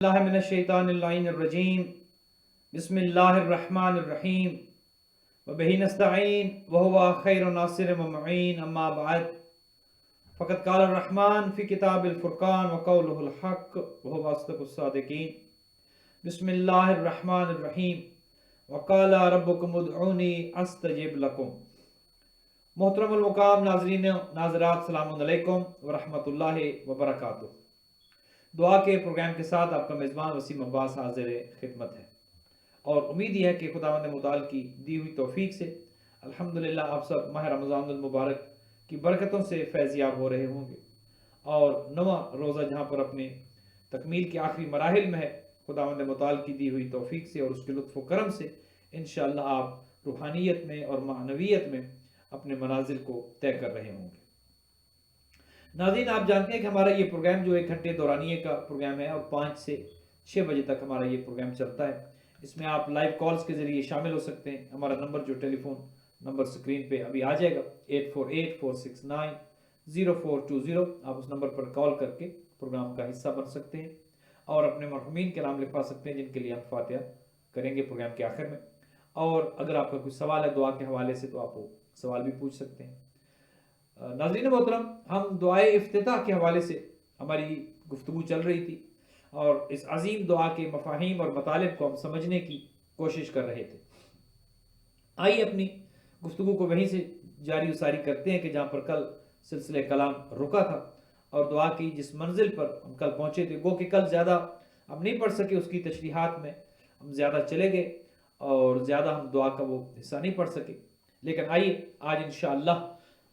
اللہ من الشیطان اللعین الرجیم بسم اللہ الرحمن الرحیم وبہ نستعین وہو خیر ناصر ومعین اما بعد فقد قال الرحمن فی کتاب الفرقان وقولہ الحق وہو اصدق الصادقین بسم اللہ الرحمن الرحیم وقال ربکم ادعونی استجب لکم۔ محترم المقام ناظرین ناظرات، السلام علیکم ورحمۃ اللہ وبرکاتہ۔ دعا کے پروگرام کے ساتھ آپ کا میزبان وسیم عباس حاضر خدمت ہے، اور امید یہ ہے کہ خداوند متعال کی دی ہوئی توفیق سے الحمدللہ آپ سب ماہ رمضان المبارک کی برکتوں سے فیض یاب ہو رہے ہوں گے، اور نواں روزہ جہاں پر اپنے تکمیل کے آخری مراحل میں ہے، خداوند متعال کی دی ہوئی توفیق سے اور اس کے لطف و کرم سے انشاءاللہ آپ روحانیت میں اور معنویت میں اپنے منازل کو طے کر رہے ہوں گے۔ ناظرین، آپ جانتے ہیں کہ ہمارا یہ پروگرام جو 1 گھنٹے دورانیے کا پروگرام ہے، اور 5 سے 6 بجے تک ہمارا یہ پروگرام چلتا ہے۔ اس میں آپ لائیو کالز کے ذریعے شامل ہو سکتے ہیں۔ ہمارا نمبر جو ٹیلی فون نمبر سکرین پہ ابھی آ جائے گا 8484690420، آپ اس نمبر پر کال کر کے پروگرام کا حصہ بن سکتے ہیں اور اپنے مرحومین کے نام لکھوا سکتے ہیں جن کے لیے ہم فاتحہ کریں گے پروگرام کے آخر میں۔ اور اگر آپ کا کوئی سوال ہے دعا کے حوالے سے تو آپ وہ سوال بھی پوچھ سکتے ہیں۔ ناظرین محترم، ہم دعائے افتتاح کے حوالے سے ہماری گفتگو چل رہی تھی، اور اس عظیم دعا کے مفاہیم اور مطالب کو ہم سمجھنے کی کوشش کر رہے تھے۔ آئیے اپنی گفتگو کو وہیں سے جاری و ساری کرتے ہیں کہ جہاں پر کل سلسلہ کلام رکا تھا، اور دعا کی جس منزل پر ہم کل پہنچے تھے، گو کہ کل زیادہ ہم نہیں پڑھ سکے، اس کی تشریحات میں ہم زیادہ چلے گئے اور زیادہ ہم دعا کا وہ حصہ نہیں پڑھ سکے، لیکن آئیے آج انشاءاللہ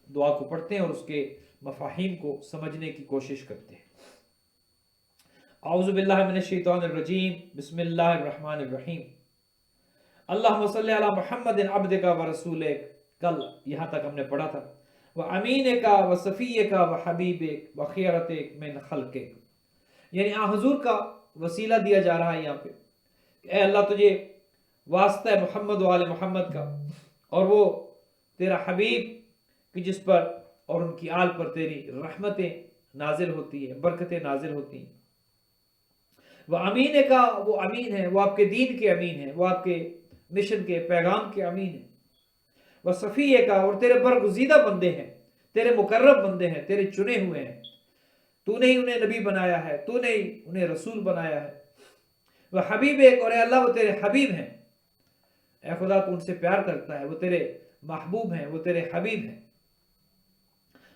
دعا کو پڑھتے ہیں اور اس کے مفاہیم کو سمجھنے کی کوشش کرتے ہیں۔ اعوذ باللہ من الشیطان الرجیم، بسم اللہ الرحمن الرحیم۔ اللہم صلی علی محمد عبدک و رسولک، کل یہاں تک ہم نے پڑھا تھا، وامینک و صفیک و حبیبک و خیرتک من خلقک، یعنی حضور کا وسیلہ دیا جا رہا ہے یہاں پہ کہ اے اللہ، تجھے واسطہ ہے محمد و آل محمد کا، اور وہ تیرا حبیب کہ جس پر اور ان کی آل پر تیری رحمتیں نازل ہوتی ہیں، برکتیں نازل ہوتی ہیں۔ وہ امین کا، وہ امین ہے، وہ آپ کے دین کے امین ہے، وہ آپ کے مشن کے پیغام کے امین ہے۔ وہ صفی کا، اور تیرے برگزیدہ بندے ہیں، تیرے مقرب بندے ہیں، تیرے چنے ہوئے ہیں، تو نے ہی انہیں نبی بنایا ہے، تو نے ہی انہیں رسول بنایا ہے۔ وہ حبیب ایک، اور اے اللہ وہ تیرے حبیب ہیں، اے خدا تو ان سے پیار کرتا ہے، وہ تیرے محبوب ہیں، وہ تیرے حبیب ہیں۔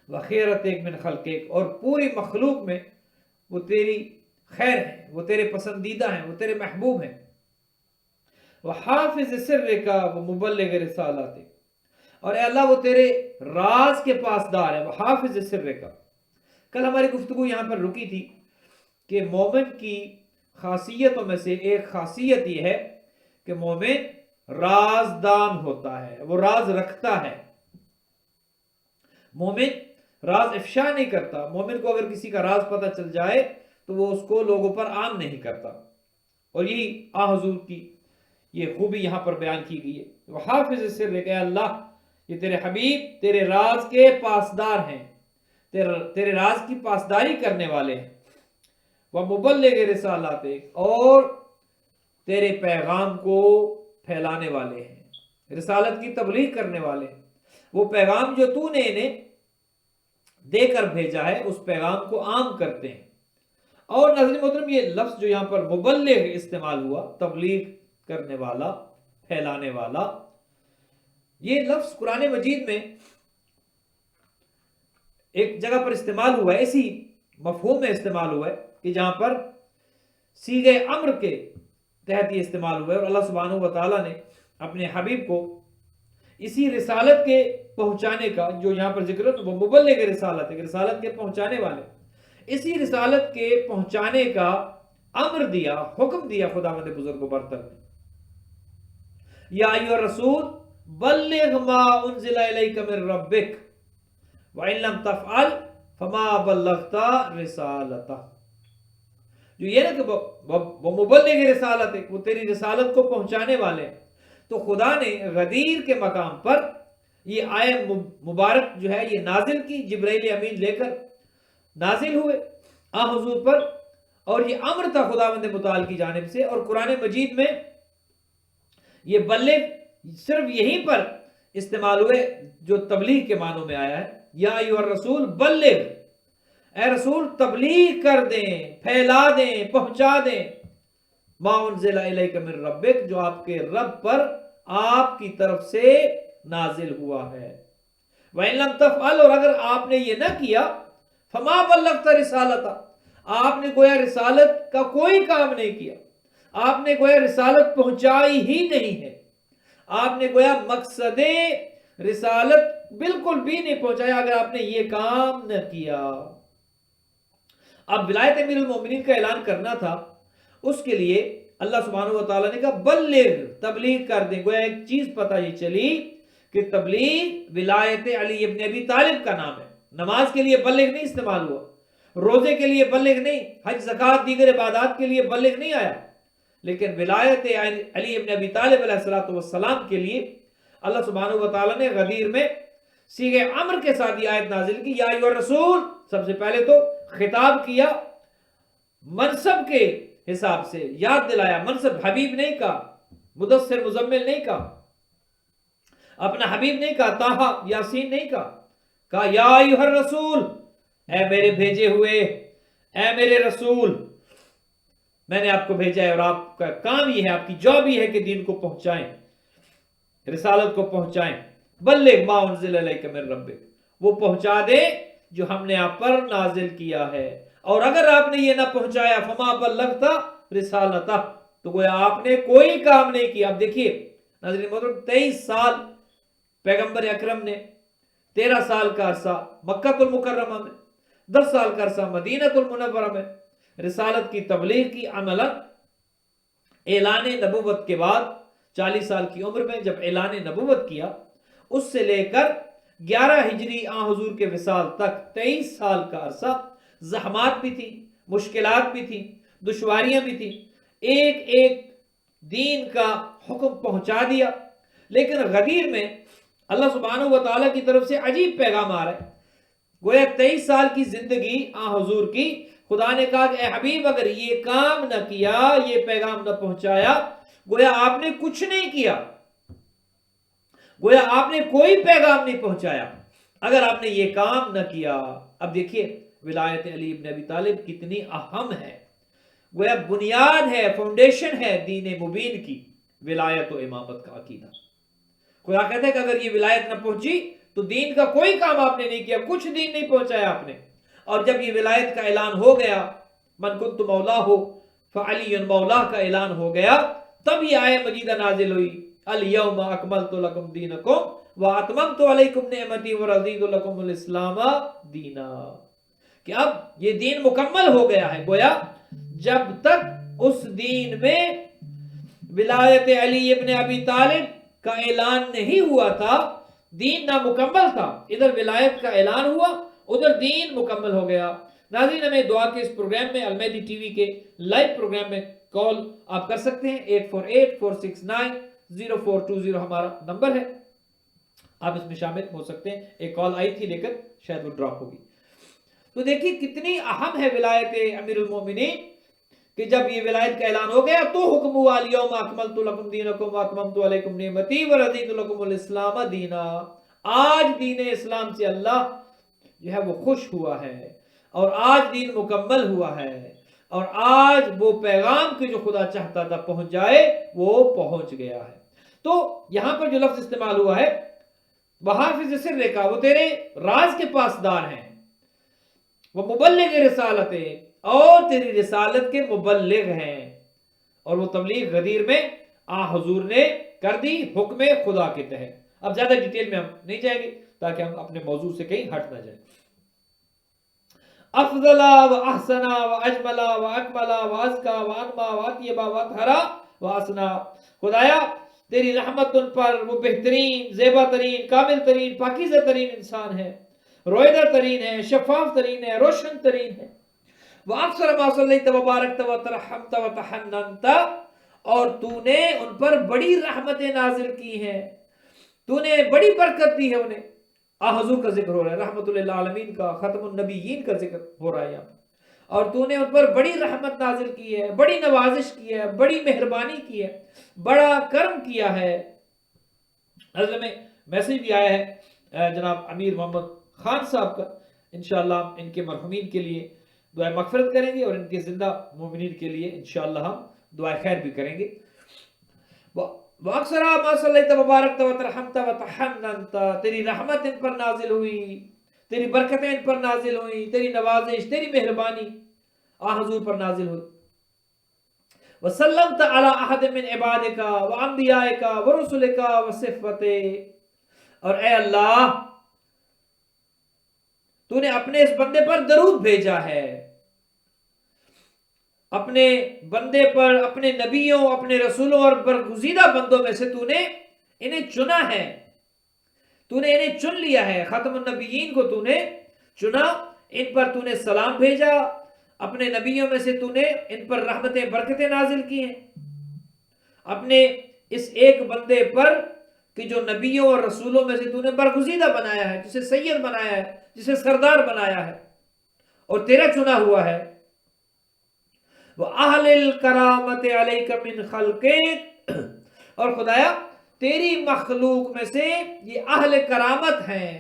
وخیرتک من خلقک، اور پوری مخلوق میں وہ تیری خیر ہیں، وہ تیرے پسندیدہ ہیں، وہ تیرے محبوب ہیں۔ وحافظ سرک ومبلغ رسالتک، اور اے اللہ وہ تیرے راز کے پاسدار ہیں۔ وحافظ سرک، کل ہماری گفتگو یہاں پر رکی تھی کہ مومن کی خاصیتوں میں سے ایک خاصیت یہ ہے کہ مومن رازدان ہوتا ہے، وہ راز رکھتا ہے۔ مومن راز افشا نہیں کرتا۔ مومن کو اگر کسی کا راز پتہ چل جائے تو وہ اس کو لوگوں پر عام نہیں کرتا، اور یہی حضور کی یہ خوبی یہاں پر بیان کی گئی ہے۔ وحافظ سرک، اے اللہ یہ تیرے حبیب تیرے راز کے پاسدار ہیں، تیرے راز کی پاسداری کرنے والے ہیں۔ ومبلغ رسالتک، اور تیرے پیغام کو پھیلانے والے ہیں، رسالت کی تبلیغ کرنے والے ہیں۔ وہ پیغام جو تو نے انہیں دے کر بھیجا ہے اس پیغام کو عام کرتے ہیں۔ اور ناظرین محترم، یہ لفظ جو یہاں پر مبلغ استعمال ہوا، تبلیغ کرنے والا، پھیلانے والا، یہ لفظ قرآن مجید میں ایک جگہ پر استعمال ہوا ہے، اسی مفہوم میں استعمال ہوا ہے کہ جہاں پر صیغہ امر کے تحت یہ استعمال ہوا ہے، اور اللہ سبحانہ و تعالیٰ نے اپنے حبیب کو اسی رسالت کے پہنچانے کا جو یہاں پر ذکر ہے، وہ مبلغ رسالت ہے، رسالت کے پہنچانے والے، اسی رسالت کے پہنچانے کا امر دیا، حکم دیا خداوند بزرگ و برتر نے۔ یا ایھا الرسول بلغ ما انزل الیک من ربک وان لم تفعل فما بلغت رسالتہ، جو یہ نا کہ وہ مبلغ رسالت ہے، وہ تیری رسالت کو پہنچانے والے ہیں۔ تو خدا نے غدیر کے مقام پر یہ آیت مبارک جو ہے یہ نازل کی، جبرائیل امین لے کر نازل ہوئے حضور پر، اور یہ امر تھا خداوند متعال کی جانب سے. اور قرآن مجید میں یہ بلغ صرف یہیں پر استعمال ہوئے جو تبلیغ کے معنوں میں آیا ہے. یا ایھا الرسول بلغ، اے رسول تبلیغ کر دیں، پھیلا دیں، پہنچا دیں. ما انزل الیک من ربک، جو آپ کے رب پر آپ کی طرف سے نازل ہوا ہے. وَإِن لَمْ تَفْعَلْ، اور اگر آپ نے یہ نہ کیا، فَمَا بَلَّغْتَ رِسَالَتَهُ، آپ نے گویا رسالت کا کوئی کام نہیں کیا، آپ نے گویا رسالت پہنچائی ہی نہیں ہے، آپ نے گویا مقصد رسالت بالکل بھی نہیں پہنچایا اگر آپ نے یہ کام نہ کیا. اب ولایت امیر المومنین کا اعلان کرنا تھا، اس کے لیے اللہ سبحانہ و تعالیٰ نے کہا بلغ، تبلیغ کر دیں. گویا ایک چیز پتہ یہ چلی کہ تبلیغ ولایت علی ابن ابی طالب کا نام ہے. نماز کے لیے بلغ نہیں استعمال ہوا، روزے کے لیے بلغ نہیں، حج زکوٰۃ دیگر عبادات کے لیے بلغ نہیں آیا، لیکن ولایت علی ابن ابی طالب علیہ السلام کے لیے اللہ سبحانہ و تعالیٰ نے غدیر میں صیغہ امر کے ساتھ یہ آیت نازل کی. یا ایھا الرسول، سب سے پہلے تو خطاب کیا منصب کے حساب سے، یاد دلایا. منصب حبیب نہیں کہا، مدثر مزمل نہیں کہا، اپنا حبیب نہیں کہا، طٰہٰ یاسین نہیں کہا یا ایھا الرسول، اے میرے بھیجے ہوئے، اے میرے رسول، میں نے آپ کو بھیجا ہے اور آپ کا کام یہ ہے، آپ کی جاب یہ ہے کہ دین کو پہنچائیں، رسالت کو پہنچائیں. بلغ ما انزل الیک من ربک، وہ پہنچا دے جو ہم نے آپ پر نازل کیا ہے. اور اگر آپ نے یہ نہ پہنچایا، فما بلغت رسالتہ، تو گویا آپ نے کوئی کام نہیں کیا. اب دیکھیے ناظرین محترم، 23 سال پیغمبر اکرم نے، 13 سال کا عرصہ مکہ المکرمہ میں، 10 سال کا عرصہ مدینہ المنورہ میں رسالت کی تبلیغ کی. عملاً اعلان نبوت کے بعد 40 سال کی عمر میں جب اعلان نبوت کیا، اس سے لے کر 11 ہجری آن حضور کے وصال تک 23 سال کا عرصہ زحمات بھی تھی، مشکلات بھی تھی، دشواریاں بھی تھی. ایک ایک دین کا حکم پہنچا دیا، لیکن غدیر میں اللہ سبحانہ و تعالیٰ کی طرف سے عجیب پیغام آ رہا ہے. گویا 23 سال کی زندگی آن حضور کی، خدا نے کہا کہ اے حبیب اگر یہ کام نہ کیا، یہ پیغام نہ پہنچایا، گویا آپ نے کچھ نہیں کیا، گویا آپ نے کوئی پیغام نہیں پہنچایا اگر آپ نے یہ کام نہ کیا. اب دیکھیے ولایت علی ابن ابی طالب کتنی اہم ہے، گویا بنیاد ہے، فاؤنڈیشن ہے دین مبین کی، ولایت و امامت کا عقیدہ. خدا کہتا ہے کہ اگر یہ ولایت نہ پہنچی تو دین کا کوئی کام آپ نے نہیں کیا، کچھ دین نہیں پہنچایا آپ نے. اور جب یہ ولایت کا اعلان ہو گیا، من کنت مولاہ فعلی مولاہ کا اعلان ہو گیا، تب یہ آیت مجیدہ نازل ہوئی الیوم اکملت لکم دینکم واتممت علیکم نعمتی ورضیت لکم الاسلام دینا، کہ اب یہ دین مکمل ہو گیا ہے. گویا جب تک اس دین میں ولایت علی ابن ابی طالب کا اعلان نہیں ہوا تھا، دین نامکمل تھا. ادھر ولایت کا اعلان ہوا، ادھر دین مکمل ہو گیا. ناظرین ہمیں دعا کے اس پروگرام میں، المہدی ٹی وی کے لائیو پروگرام میں کال آپ کر سکتے ہیں. 8484690420 ہمارا نمبر ہے، آپ اس میں شامل ہو سکتے ہیں. ایک کال آئی تھی لیکن شاید وہ ڈراپ ہوگی. تو دیکھیے کتنی اہم ہے ولایت امیر المومنین، کہ جب یہ ولایت کا اعلان ہو گیا تو حکم ہوا الیوم اکملت لکم دینکم واتممت علیکم نعمتی ورضیت لکم الاسلام دینا. آج دین اسلام سے اللہ جو ہے وہ خوش ہوا ہے، اور آج دین مکمل ہوا ہے، اور آج وہ پیغام کہ جو خدا چاہتا تھا پہنچ جائے وہ پہنچ گیا ہے. تو یہاں پر جو لفظ استعمال ہوا ہے وحافظ سرک، وہ تیرے راز کے پاسدار ہیں، وہ مبلغ رسالت، اور تیری رسالت کے مبلغ ہیں. اور وہ تبلیغ غدیر میں حضور نے کر دی حکم خدا کے تحت. اب زیادہ ڈیٹیل میں ہم نہیں جائیں گے تاکہ ہم اپنے موضوع سے کہیں ہٹ نہ جائیں. افضلا و احسنا و اجملا و اکملا و ازکا و انما و اطیبا و اطہرا و اسنا. خدایا تیری رحمت ان پر وہ بہترین، زیبا ترین، کامل ترین، پاکیزہ ترین انسان ہے، رویدہ ترین ہے، شفاف ترین ہے، روشن ترین ہے. وَأَكْثَرَ مَا صَلَّيْتَ وَبَارَكْتَ وَتَرَحَّمْتَ وَتَحَنَّنْتَ، اور تو نے ان پر بڑی رحمتیں نازل کی ہیں، تو نے بڑی برکت دی ہے انہیں. حضور کا ذکر ہو رہا ہے، رحمت للعالمین کا، ختم النبیین کا ذکر ہو رہا ہے یہاں. اور تو نے ان پر بڑی رحمت نازل کی ہے، بڑی نوازش کی ہے، بڑی مہربانی کی ہے، بڑا کرم کیا ہے۔ حضرت میں میسیج بھی آیا ہے جناب امیر محمد خان صاحب کا، انشاءاللہ ہم ان کے مرحومین کے لیے دعائے مغفرت کریں گے، اور ان کے زندہ مومنین کے لیے انشاءاللہ ہم دعائے خیر بھی کریں گے۔ وَأَكْثَرَ مَا صَلَّيْتَ وَبَارَكْتَ وَتَرْحَمْتَ وَتَحَنَّنْتَ، تیری رحمت ان پر نازل ہوئی، تیری برکتیں ان پر نازل ہوئی، تیری نوازش، تیری مہربانی حضور پر نازل ہوئی۔ وَسَلَّمْتَ عَلَىٰ أَحَدٍ مِّنْ عِبَادِكَ وَأَنْبِيَائِكَ وَرُسُلِكَ وَصِفَّتِكَ، اور اے اللہ تو نے اپنے اس بندے پر درود بھیجا ہے، اپنے بندے پر، اپنے نبیوں، اپنے رسولوں اور برگزیدہ بندوں میں سے تو نے انہیں چنا ہے، تو نے انہیں چن لیا ہے، ختم النبیین کو تو نے چنا، ان پر تو نے سلام بھیجا، اپنے نبیوں میں سے تو نے ان پر رحمتیں برکتیں نازل کی ہیں، اپنے اس ایک بندے پر کہ جو نبیوں اور رسولوں میں سے تو نے برگزیدہ بنایا ہے، جسے سید بنایا ہے، جسے سردار بنایا ہے اور تیرا چنا ہوا ہے۔ وَأَهْلِ الْكَرَامَةِ عَلَيْكَ مِنْ خَلْقِكَ، اور خدایا تیری مخلوق میں سے یہ اہل کرامت ہیں،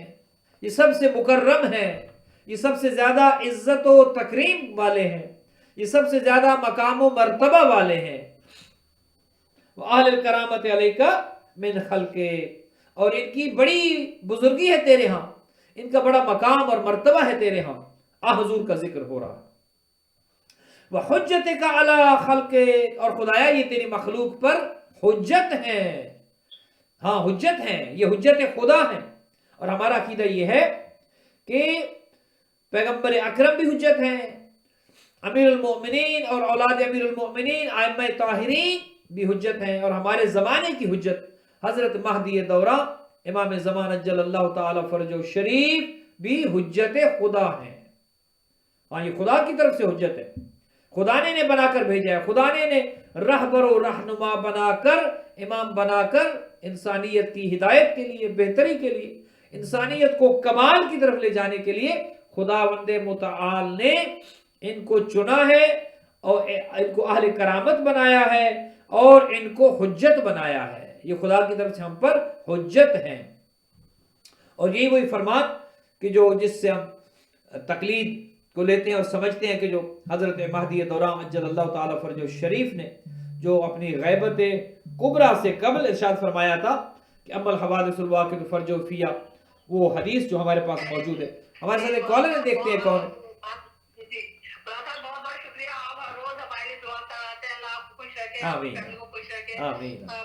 یہ سب سے مکرم ہیں، یہ سب سے زیادہ عزت و تکریم والے ہیں، یہ سب سے زیادہ مقام و مرتبہ والے ہیں۔ وَأَهْلِ الْكَرَامَةِ عَلَيْكَ مِنْ خَلْقِكَ، اور ان کی بڑی بزرگی ہے تیرے ہاں، ان کا بڑا مقام اور مرتبہ ہے تیرے ہاں۔ حضور کا ذکر ہو رہا ہے۔ وَحُجَّتِكَ عَلَىٰ خَلْقِكَ، اور خدایا یہ تیری مخلوق پر حجت ہیں، ہاں حجت ہیں، یہ حجت خدا ہیں، اور ہمارا عقیدہ یہ ہے کہ پیغمبر اکرم بھی حجت ہیں، امیر المؤمنین اور اولاد امیر المؤمنین ائمہ طاہرین بھی حجت ہیں، اور ہمارے زمانے کی حجت حضرت مہدی دورہ امام زمان اجل اللہ تعالی فرجہ شریف بھی حجت خدا ہیں۔ ہاں یہ خدا کی طرف سے حجت ہے، خدا نے انہیں بنا کر بھیجا ہے، خدا نے انہیں رہبر و رہنما بنا کر، امام بنا کر انسانیت کی ہدایت کے لیے، بہتری کے لیے، انسانیت کو کمال کی طرف لے جانے کے لیے خداوند متعال نے ان کو چنا ہے، اور ان کو اہل کرامت بنایا ہے، اور ان کو حجت بنایا ہے۔ یہ خدا کی طرف سے ہم پر حجت ہیں، اور یہی وہی فرمان کہ جو جس سے ہم تقلید کو لیتے ہیں اور سمجھتے ہیں کہ جو حضرت مہدی دورہ اجل اللہ تعالی فرجہ شریف نے جو اپنی غیبت کبریٰ سے قبل ارشاد فرمایا تھا کہ اما الحوادث الواقعۃ فرجہ فیہ، وہ حدیث جو ہمارے پاس موجود ہے۔ ہمارے ساتھ ایک کالر ہے، دیکھتے ہیں کون ہے۔ بہت بہت شکریہ، آپ ہر روز ہمارے لیے دعا کراتے ہیں، اللہ آپ کو خوش رکھے، آپ کی فیملی کو خوش رکھے،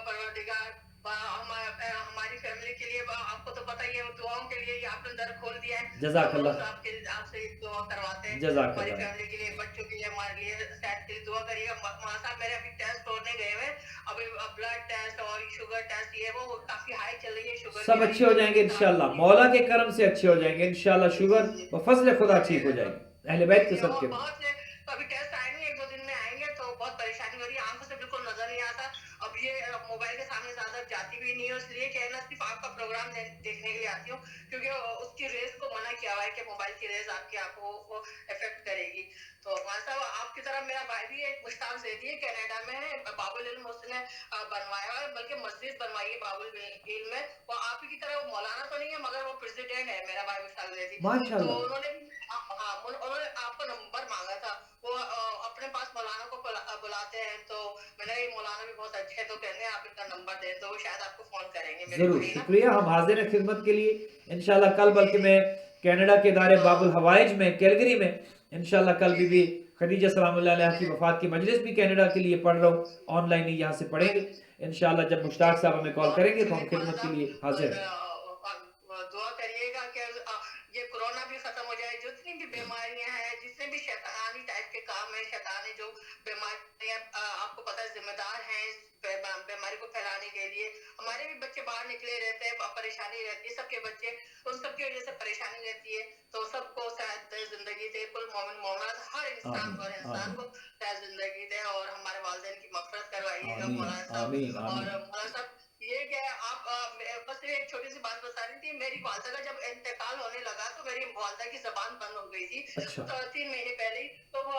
پروردگار ہماری فیملی کے لیے، آپ کو تو پتہ ہی ہے دعاؤں کے لیے یہ آپ نے در کھول دیا ہے، جزاک اللہ، آپ سے دعا کرواتے ہیں، جزاک ہماری اللہ، فیملی کے لیے، بچوں کے لیے، ہمارے لیے صحت کے لیے دعا کریے گا۔ ماں صاحب میرے ابھی ٹیسٹ ہونے گئے ہوئے، ابھی بلڈ ٹیسٹ اور شوگر ٹیسٹ یہ وہ کافی ہائی چل رہی ہے شوگر، سب اچھے ہو جائیں گے انشاءاللہ، مولا کے کرم سے اچھے ہو جائیں گے انشاءاللہ، شوگر و فضل خدا ٹھیک ہو جائے گی، اہل بیت کے صدقے میں۔ بہت سے ابھی ٹیسٹ آئیں گے، ایک دو دن میں آئیں گے، تو بہت پریشانی ہو رہی ہے، آنکھوں سے بالکل نظر نہیں آتا، اب یہ موبائل کے سامنے زیادہ جاتی بھی نہیں ہے، اس لیے کہ نا صرف آپ کا پروگرام دیکھنے کے لیے آتی ہوں، کیونکہ اس کی ریز کو منع کیا ہوا ہے کہ موبائل کی ریز آپ کی آنکھوں کو افیکٹ کرے گی۔ تو ہمارے صاحب آپ کی طرح میرا بھائی بھی ایک مشتاق زیدی ہے، کینیڈا میں ہے، باب العلم اس نے بنوایا ہے، بلکہ مسجد بنوائی ہے باب العلم میں، وہ آپ کی طرح وہ مولانا تو نہیں ہے مگر وہ پریزیڈنٹ ہے میرا بھائی مشتاق زیدی، تو انہوں نے انہوں نے آپ کا نمبر مانگا تھا، وہ اپنے پاس مولانا کو بلاتے ہیں، تو میں نے مولانا بھی بہت اچھے، تو کہتے ہیں آپ ان کا نمبر دیں تو وہ شاید آپ کو فون کریں گے۔ ضرور شکریہ، ہم حاضر ہیں خدمت کے لیے انشاءاللہ، کل بلکہ میں کینیڈا کے ادارے باب الحوائج میں کیلگری میں انشاءاللہ کل بھی خدیجہ سلام اللہ علیہ کی وفات کی مجلس بھی کینیڈا کے لیے پڑھ رہا ہوں، آن لائن ہی یہاں سے پڑھیں گے انشاءاللہ، جب مشتاق صاحب ہمیں کال کریں گے تو ہم خدمت کے لیے حاضر ہیں۔ دعا کریے گا کہ یہ کورونا بھی ختم ہو جائے، جتنی بھی بیماریاں ہیں، جتنے بھی شیطانی ٹائپ کے کام ہیں، شیطانی جو بیماریاں آپ کو پتہ ہے ذمہ دار ہیں بیماری کو پھیلانے کے لیے، ہمارے بھی بچے باہر نکلے رہتے ہیں، پریشانی رہتی ہے، سب کے بچے، ان سب کی وجہ سے پریشانی رہتی ہے، تو سب کو صحت دے، زندگی دے، کل مومن مومنات ہر انسان کو، ہر انسان کو صحت زندگی دے، اور ہمارے والدین کی مغفرت کروائیے گا مولانا صاحب۔ اور مولانا صاحب یہ کہ آپ بس ایک چھوٹی سی بات بتا رہی تھی، میری والدہ کا جب انتقال ہونے لگا تو میری والدہ کی زبان بند ہو گئی تھی 3 مہینے پہلے ہی، تو وہ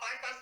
5-5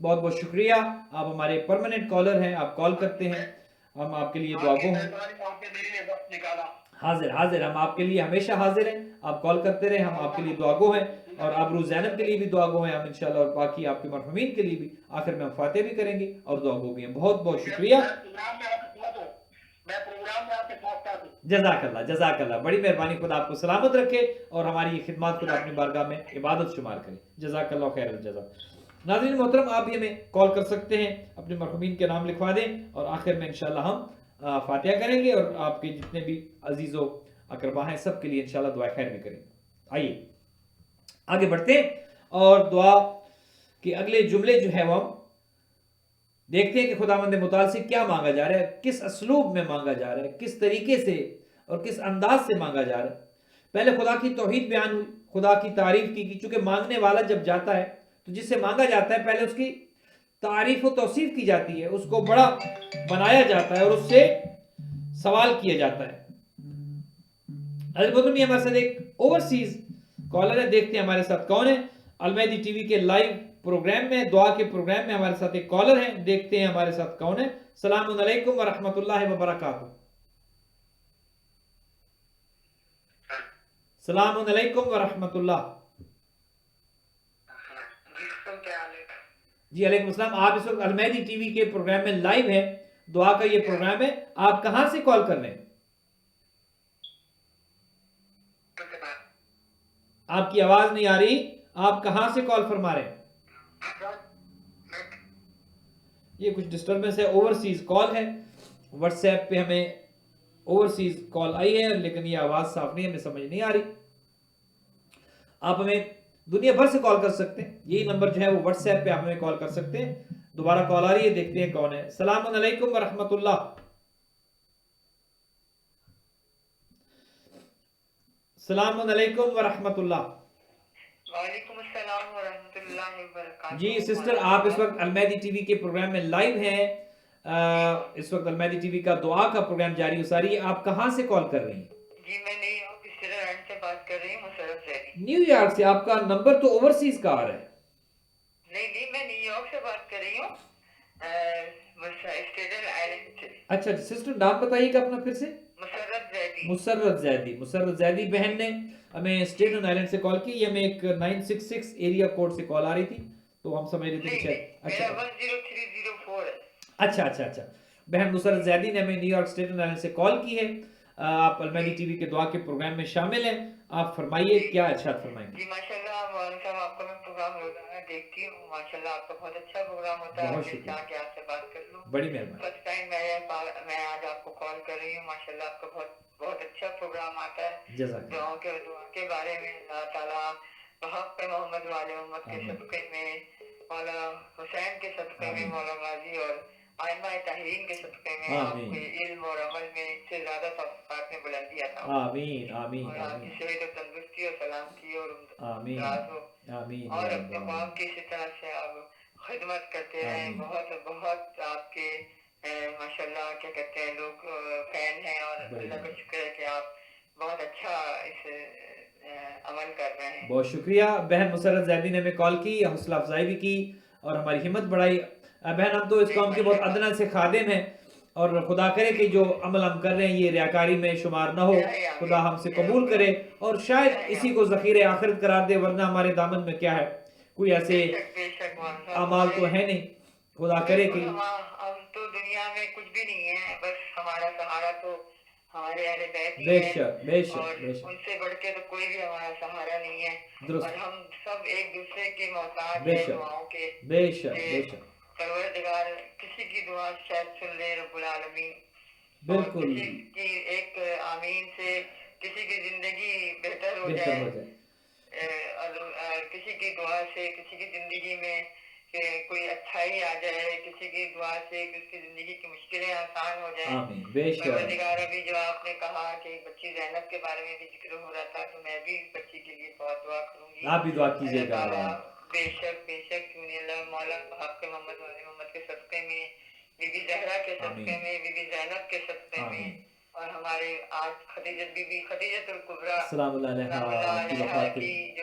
بہت بہت شکریہ، آپ ہمارے پرماننٹ کالر ہیں، آپ کال کرتے ہیں، ہم آپ کے لیے دعا گو ہیں۔ حاضر حاضر، ہم آپ کے لیے ہمیشہ حاضر ہیں، آپ کال کرتے رہیں، ہم آپ کے لیے دعا گو ہیں، اور ابرو زینب کے لیے بھی دعا گو ہیں ہم انشاءاللہ، اور باقی آپ کے مرحومین کے لیے بھی آخر میں ہم فاتح بھی کریں گے اور دعا گو بھی ہیں۔ بہت بہت شکریہ، جزاک اللہ جزاک اللہ، بڑی مہربانی، خدا آپ کو سلامت رکھے اور ہماری یہ خدمات خدا اپنی بارگاہ میں عبادت شمار کرے، جزاک اللہ خیر الجزا۔ ناظرین محترم، آپ بھی ہمیں کال کر سکتے ہیں، اپنے مرحومین کے نام لکھوا دیں، اور آخر میں انشاءاللہ ہم فاتحہ کریں گے، اور آپ کے جتنے بھی عزیز و اقربا ہیں سب کے لیے انشاءاللہ دعا خیر بھی کریں گے۔ آئیے آگے بڑھتے ہیں، اور دعا کے اگلے جملے جو ہے وہ ہم دیکھتے ہیں کہ خداوند متعال سے کیا مانگا جا رہا ہے، کس اسلوب میں مانگا جا رہا ہے، کس طریقے سے اور کس انداز سے مانگا جا رہا ہے۔ پہلے خدا کی توحید بیان ہوئی، خدا کی تعریف کی، چونکہ مانگنے والا جب جاتا ہے تو جس سے مانگا جاتا ہے پہلے اس کی تعریف و توصیف کی جاتی ہے، اس کو بڑا بنایا جاتا ہے اور اس سے سوال کیا جاتا ہے۔ حضرت ہمارے ساتھ ایک اوورسیز کالر ہے، دیکھتے ہیں ہمارے ساتھ کون ہے۔ المہدی ٹی وی کے لائیو پروگرام میں، دعا کے پروگرام میں ہمارے ساتھ ایک کالر ہے، دیکھتے ہیں ہمارے ساتھ کون ہے۔ السلام علیکم ورحمۃ اللہ وبرکاتہ۔ السلام علیکم ورحمۃ اللہ۔ جی علیکم السلام، آپ اس وقت المہدی ٹی وی کے پروگرام میں لائیو ہیں، دعا کا یہ پروگرام ہے، آپ کہاں سے کال کر رہے ہیں؟ آپ کی آواز نہیں آ رہی، آپ کہاں سے کال فرما رہے ہیں؟ یہ کچھ ڈسٹربنس ہے، اوورسیز کال ہے، واٹس ایپ پہ ہمیں اوورسیز کال آئی ہے، لیکن یہ آواز صاف نہیں، ہمیں سمجھ نہیں آ رہی۔ آپ ہمیں دنیا بھر سے کال کر سکتے ہیں، یہی نمبر جو ہے وہ واٹس ایپ پہ آپ ہمیں کال کر سکتے ہیں۔ دوبارہ کال آ رہی ہے، دیکھتے ہیں کون ہے۔ السلام علیکم ورحمۃ اللہ۔ السلام علیکم ورحمۃ اللہ۔ وعلیکم السلام ورحمۃ اللہ وبرکاتہ۔ جی سسٹر، آپ اس وقت المہدی ٹی وی کے پروگرام میں لائیو ہیں، اس وقت المہدی ٹی وی کا دعا کا پروگرام جاری و ساری ہے، آپ کہاں سے کال کر رہی ہیں؟ جی میں نیو یارک اسٹیڈنٹ سے بات کر رہی ہوں، مسرت زیدی۔ نیو یارک سے؟ آپ کا نمبر تو اوورسیز کا آ رہا ہے۔ نہیں میں نیو یارک سے بات کر رہی ہوں، اسٹیٹن آئلینڈ سے۔ اچھا سسٹر، نام بتائیے گا اپنا پھر سے۔ مسرت زیدی۔ مسرت زیدی بہن نے ہمیں اسٹیٹن آئلینڈ سے کال کی، یہ ہمیں ایک 966 ایریا کوڈ سے کال آ رہی تھی، تو ہم سمجھ رہے تھے کہ میرا 10304 ہے۔ اچھا، بہن مسرت زیدی نے ہمیں نیو یارک اسٹیٹن آئلینڈ سے کال کی ہے۔ آپ المہدی ٹی وی کے دعا کے پروگرام میں شامل ہیں، آپ فرمائیے کیا ارشاد فرمائیں گے؟ جی ماشاءاللہ مولانا صاحب، آپ کا میں پروگرام روزانہ دیکھتی ہوں، ماشاءاللہ آپ کا بہت اچھا پروگرام ہوتا ہے، دل چاہ کے آپ سے بات کر لوں۔ بڑی مہربانی۔ فرسٹ ٹائم میں آج آپ کو کال کر رہی ہوں، ماشاءاللہ آپ کا بہت اچھا پروگرام آتا ہے، جزاک دعا کے بارے میں، اللہ تعالیٰ بحق محمد والے محمد کے صدقے میں، مولا حسین کے صدقے میں، مولا غازی اور آئمہ طاہرین کے صدقے میں، آپ کے علم اور عمل میں اس سے زیادہ توفیقات میں بلندی عطا ہو، آمین اور آپ کی صحت و تندرستی اور سلامتی اور آمین آمین، اور اپنے قوم کی اسی طرح سے آپ خدمت کرتے رہیں، بہت آپ کے ماشاءاللہ کیا کہتے ہیں لوگ فین ہیں، اور اللہ کا شکر ہے کہ آپ بہت اچھا اس عمل کر رہے ہیں۔ بہت شکریہ بہن مسرت زیدی نے ہمیں کال کی، حوصلہ افزائی بھی کی اور ہماری ہمت بڑھائی۔ بہن ہم تو اس قوم کے بہت ادنا سے خادم ہیں، اور خدا کرے کہ جو عمل ہم کر رہے ہیں یہ ریاکاری میں شمار نہ ہو، خدا ہم سے قبول کرے، اور شاید اسی کو ذخیرہ آخرت قرار دے، ورنہ ہمارے دامن میں کیا ہے، کوئی ایسے اعمال تو ہے نہیں، خدا کرے کہ ہم تو دنیا میں کچھ بھی نہیں ہے، بس ہمارا سہارا تو ہمارے اہل بیت ہی بے ہے، شک اور ان سے بڑھ کے تو کوئی بھی ہمارا سہارا نہیں ہے، اور ہم سب ایک دوسرے کے محتاج ہیں دعاؤں کے۔ بے شک پروردگار کسی کی دعا شاید سن لے رب العالمین، بالکل، کسی کی ایک آمین سے کسی کی زندگی بہتر ہو جائے، اور کسی کی دعا سے کسی کی زندگی میں کوئی اچھائی آ جائے، کسی کی دعا سے اس کی زندگی کی مشکلیں آسان ہو جائیں۔ پروردگار ابھی جو آپ نے کہا کہ بچی زینب کے بارے میں بھی ذکر ہو رہا تھا، تو میں بھی اس بچی کے لیے بہت دعا کروں گی، آپ بھی دعا کیجیے گا۔ بے شک کیوں نہیں، اللہ مولا حق محمد والے محمد کے صدقے میں، بی بی زہرا کے صدقے میں، بی بی زینب کے صدقے میں، اور ہمارے آج خدیجت الکبریٰ سلام اللہ علیہا کی جو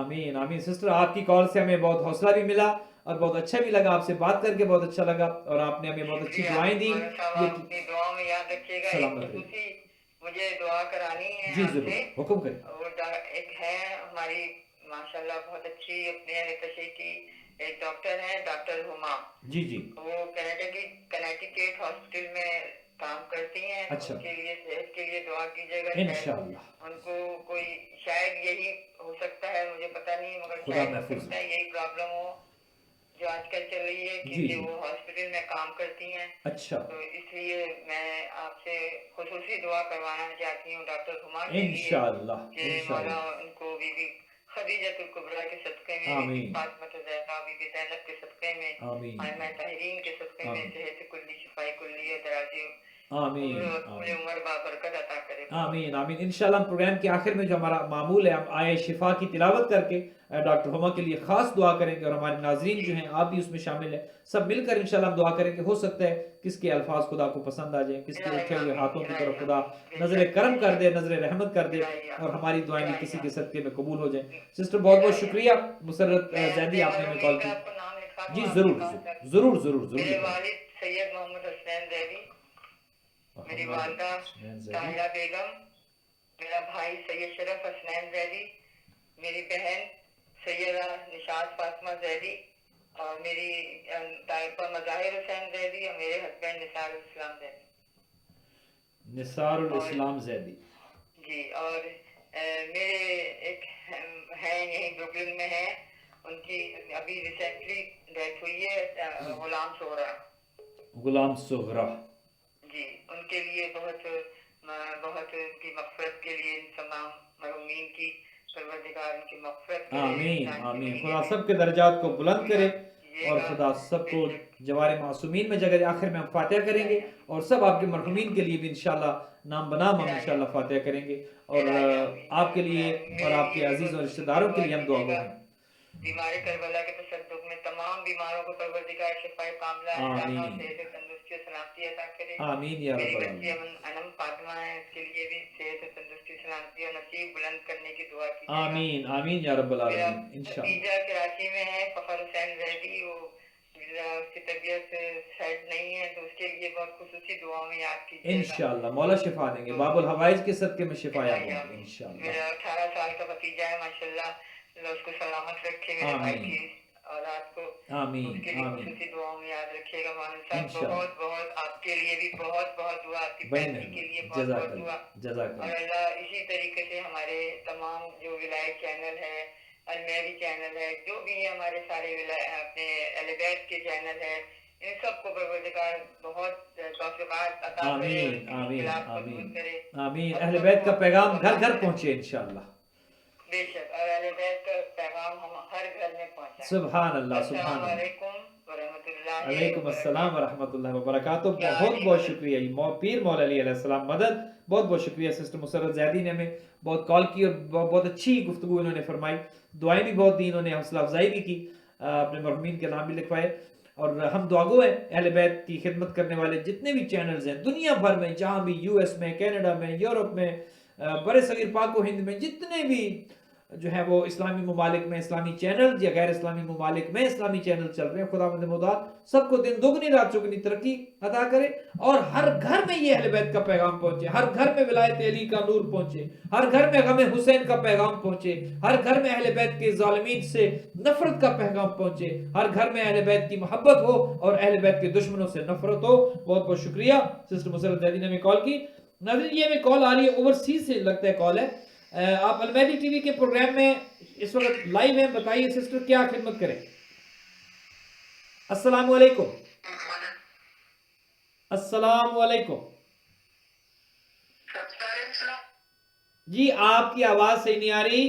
آمین آمین سسٹر، آپ کی کال سے ہمیں بہت حوصلہ بھی ملا اور بہت اچھا بھی لگا، آپ سے بات کر کے بہت اچھا لگا، اور آپ نے ہمیں بہت اچھی شکریہ دعائیں دی مولانا صاحب، یہ آپ اپنی دعاؤں میں یاد رکھیے گا۔ ایک سلامت رہیے خصوصی مجھے دعا کرانی ہے جی آپ ضرور سے۔ حکم کریں وہ ایک ہے ہماری ماشاءاللہ بہت اچھی اپنے اہل تشیع کی ایک ڈاکٹر ہیں، ڈاکٹر ہما۔ جی جی وہ کنیٹیکٹ ہاسپٹل میں کام کرتی ہیں۔ اچھا ان کے لیے صحت کے لیے دعا کیجیے گا۔ شاید انشاءاللہ ان کو کوئی شاید یہی ہو سکتا ہے، مجھے پتہ نہیں، مگر خدا شاید ہو محفوظ سکتا ہے یہی پرابلم ہو جو آج کل چل رہی ہے، جی کیونکہ جی وہ ہاسپٹل میں کام کرتی ہیں۔ اچھا تو اس لیے میں آپ سے خصوصی دعا کروانا چاہتی ہوں ڈاکٹر ہما کے لیے انشاءاللہ کہ مولا انشاءاللہ ان کو بی بی خدیجۃ الکبریٰ کے صدقے میں، بی بی آمین فاطمہ زہرا، بی بی زینب کے صدقے میں، آمین ائمہ طاہرین کے صدقے میں آمین صحت کلی، شفاء کلی، دراز آمین عمر اور طول آمین عمر بابرکت عطا کرے۔ آمین آمین انشاءاللہ ہم پروگرام کے آخر میں جو ہمارا معمول ہے، ہم آئے شفا کی تلاوت کر کے ڈاکٹر ہما کے لیے خاص دعا کریں گے، اور ہمارے ناظرین جو ہیں آپ بھی اس میں شامل ہیں، سب مل کر انشاءاللہ ہم دعا کریں گے۔ ہو سکتا ہے کس کے الفاظ خدا کو پسند آ جائیں، کس کے اٹھے ہوئے ہاتھوں کی طرف خدا نظر کرم کر دے، نظر رحمت کر دے، اور ہماری دعائیں بھی کسی کے صدقے میں قبول ہو جائیں۔ سسٹر بہت بہت شکریہ، مسرت زیدی آپ نے ہمیں کال کی۔ آپ کو نام لکھا دوں، جی آپ ضرور کے پاس ضرور ضرور ضرور میرے لکھیں۔ والد سید محمد حسین زیدی، میری محمد والدہ حسین زیدی، طاہرہ بیگم، میرا بھائی سید شرف حسنین زیدی، میری بہن سیدہ نشاط فاطمہ زیدی، اور میری طائفہ مظاہر حسین زیدی، اور میرے ہسبینڈ نثار الاسلام زیدی۔ نثار اور الاسلام زیدی، جی، اور میرے ایک ہیں یہیں بروکلن میں ہیں، ان کی ابھی ریسنٹلی ڈیتھ ہوئی ہے، غلام سہرا۔ غلام صغرا۔ جی، ان کے لیے بہت بہت ان کی مغفرت کے لیے، ان تمام مرحومین کی پروردگار ان کی مغفرت کرے۔ آمین آمین، خدا سب کے درجات کو بلند کرے، اور خدا سب کو جوار معصومین میں جگہ۔ آخر میں ہم فاتحہ کریں گے، اور سب آپ کے مرحومین کے لیے بھی انشاءاللہ نام بنام ہم انشاءاللہ فاتحہ کریں گے، اور آپ کے لیے اور آپ کے عزیز اور رشتہ داروں کے لیے ہم دعا گو ہیں۔ بیمار کربلا کے تصدق میں تمام بیماروں کو پروردگار شفائے کاملہ عطا، صحت تندرستی و سلامتی عطا کرے۔ آمین یا میری رب بچی العالمین۔ انم فاطمہ ہے، اس کے لیے بھی صحت تندرستی سلامتی اور نصیب بلند کرنے کی دعا کیجیے گا۔ آمین آمین یا رب میرا العالمین انشاءاللہ۔ بھتیجا کراچی میں ہے، فخر حسین زیدی، وہ اس کی طبیعت سیٹ نہیں ہے، تو اس کے لیے بہت خصوصی دعاؤں میں یاد کیجیے گا۔ انشاءاللہ مولا شفا دیں گے، باب الحوائج کے صدقے میں شفا یاب ہوں گے انشاءاللہ۔ میرا 18 سال کا بھتیجا ہے، ماشاءاللہ، اللہ اس کو سلامت رکھے، میرے بھائی آمین کی اولاد کو، آمین اس کے لیے آمین خصوصی دعاؤں میں یاد رکھیے گا۔ مولانا صاحب انشاءاللہ۔ بہت بہت آپ کے لیے بھی بہت بہت دعا، آپ کی بڑی فیملی کے لیے مہربانی، بہت جزاک بہت دعا، اللہ جزاک اور اللہ۔ اللہ اسی طریقے سے ہمارے تمام جو ولایت چینل ہے، المیری چینل ہے، جو بھی ہمارے سارے اپنے اہل بیت کے چینل ہے، ان سب کو پروردگار بہت توفیقات عطا کرے، آمین ان کی آمین مشکلات کو دور آمین کرے، آمین، اور اہل سب بیت کو کا پیغام اپنی گھر گھر بنا پہنچے انشاءاللہ۔ بے شک، اور اہل بیت کا پیغام ہم ہر گھر میں پہنچائیں۔ سبحان اللہ سبحان السلام اللہ۔ علیکم ورحمۃ اللہ علیکم السلام وبرکاتہ۔ ورحمۃ اللہ وبرکاتہ۔ یا بہت علی بہت مدد۔ شکریہ جی، پیر مولا علی علیہ السلام مدد۔ بہت بہت شکریہ سسٹر مسرت زیدی نے ہمیں بہت کال کی، اور بہت اچھی گفتگو انہوں نے فرمائی، دعائیں بھی بہت دی انہوں نے، حوصلہ افزائی بھی کی، اپنے مرحومین کے نام بھی لکھوائے، اور ہم دعاگو ہیں اہل بیت کی خدمت کرنے والے جتنے بھی چینلز ہیں دنیا بھر میں، جہاں بھی یو ایس میں، کینیڈا میں، یورپ میں، برے صغیر پاک و ہند میں، جتنے بھی جو ہے وہ اسلامی ممالک میں اسلامی چینل یا غیر اسلامی ممالک میں اسلامی چینل چل رہے ہیں، خداوند مدعا سب کو دن دگنی رات چگنی ترقی عطا کرے، اور ہر گھر میں یہ اہل بیت کا پیغام پہنچے، ہر گھر میں ولایت علی کا نور پہنچے، ہر گھر میں غم حسین کا پیغام پہنچے، ہر گھر میں اہل بیت کے ظالمین سے نفرت کا پیغام پہنچے، ہر گھر میں اہل بیت کی محبت ہو اور اہل بیت کے دشمنوں سے نفرت ہو۔ بہت بہت شکریہ سسٹر مسرت زیدی نے ہمیں کال کی۔ ناظرین، یہ ہمیں کال آ رہی ہے اوورسیز سے، لگتا ہے کال ہے۔ آپ المہدی ٹی وی کے پروگرام میں اس وقت لائیو ہیں، بتائیے سسٹر کیا خدمت کریں؟ السلام علیکم۔ السلام علیکم جی، آپ کی آواز صحیح نہیں آ رہی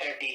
30।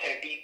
30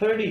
30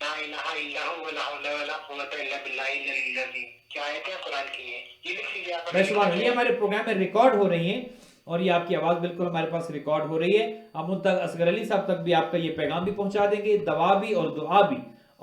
لا الہ الا هو ولا حول ولا قوت الا باللہ العلی العظیم. کیا آیت ہے قرآن کی ہے؟ یہ لکھ لیجیے آپ. بھائی سبحان اللہ، یہ ہمارے پروگرام میں ریکارڈ ہو رہی ہیں اور یہ آپ کی آواز بالکل ہمارے پاس ریکارڈ ہو رہی ہے. ہم ان تک اصغر علی صاحب تک بھی آپ کا یہ پیغام بھی پہنچا دیں گے، دوا بھی اور دعا بھی،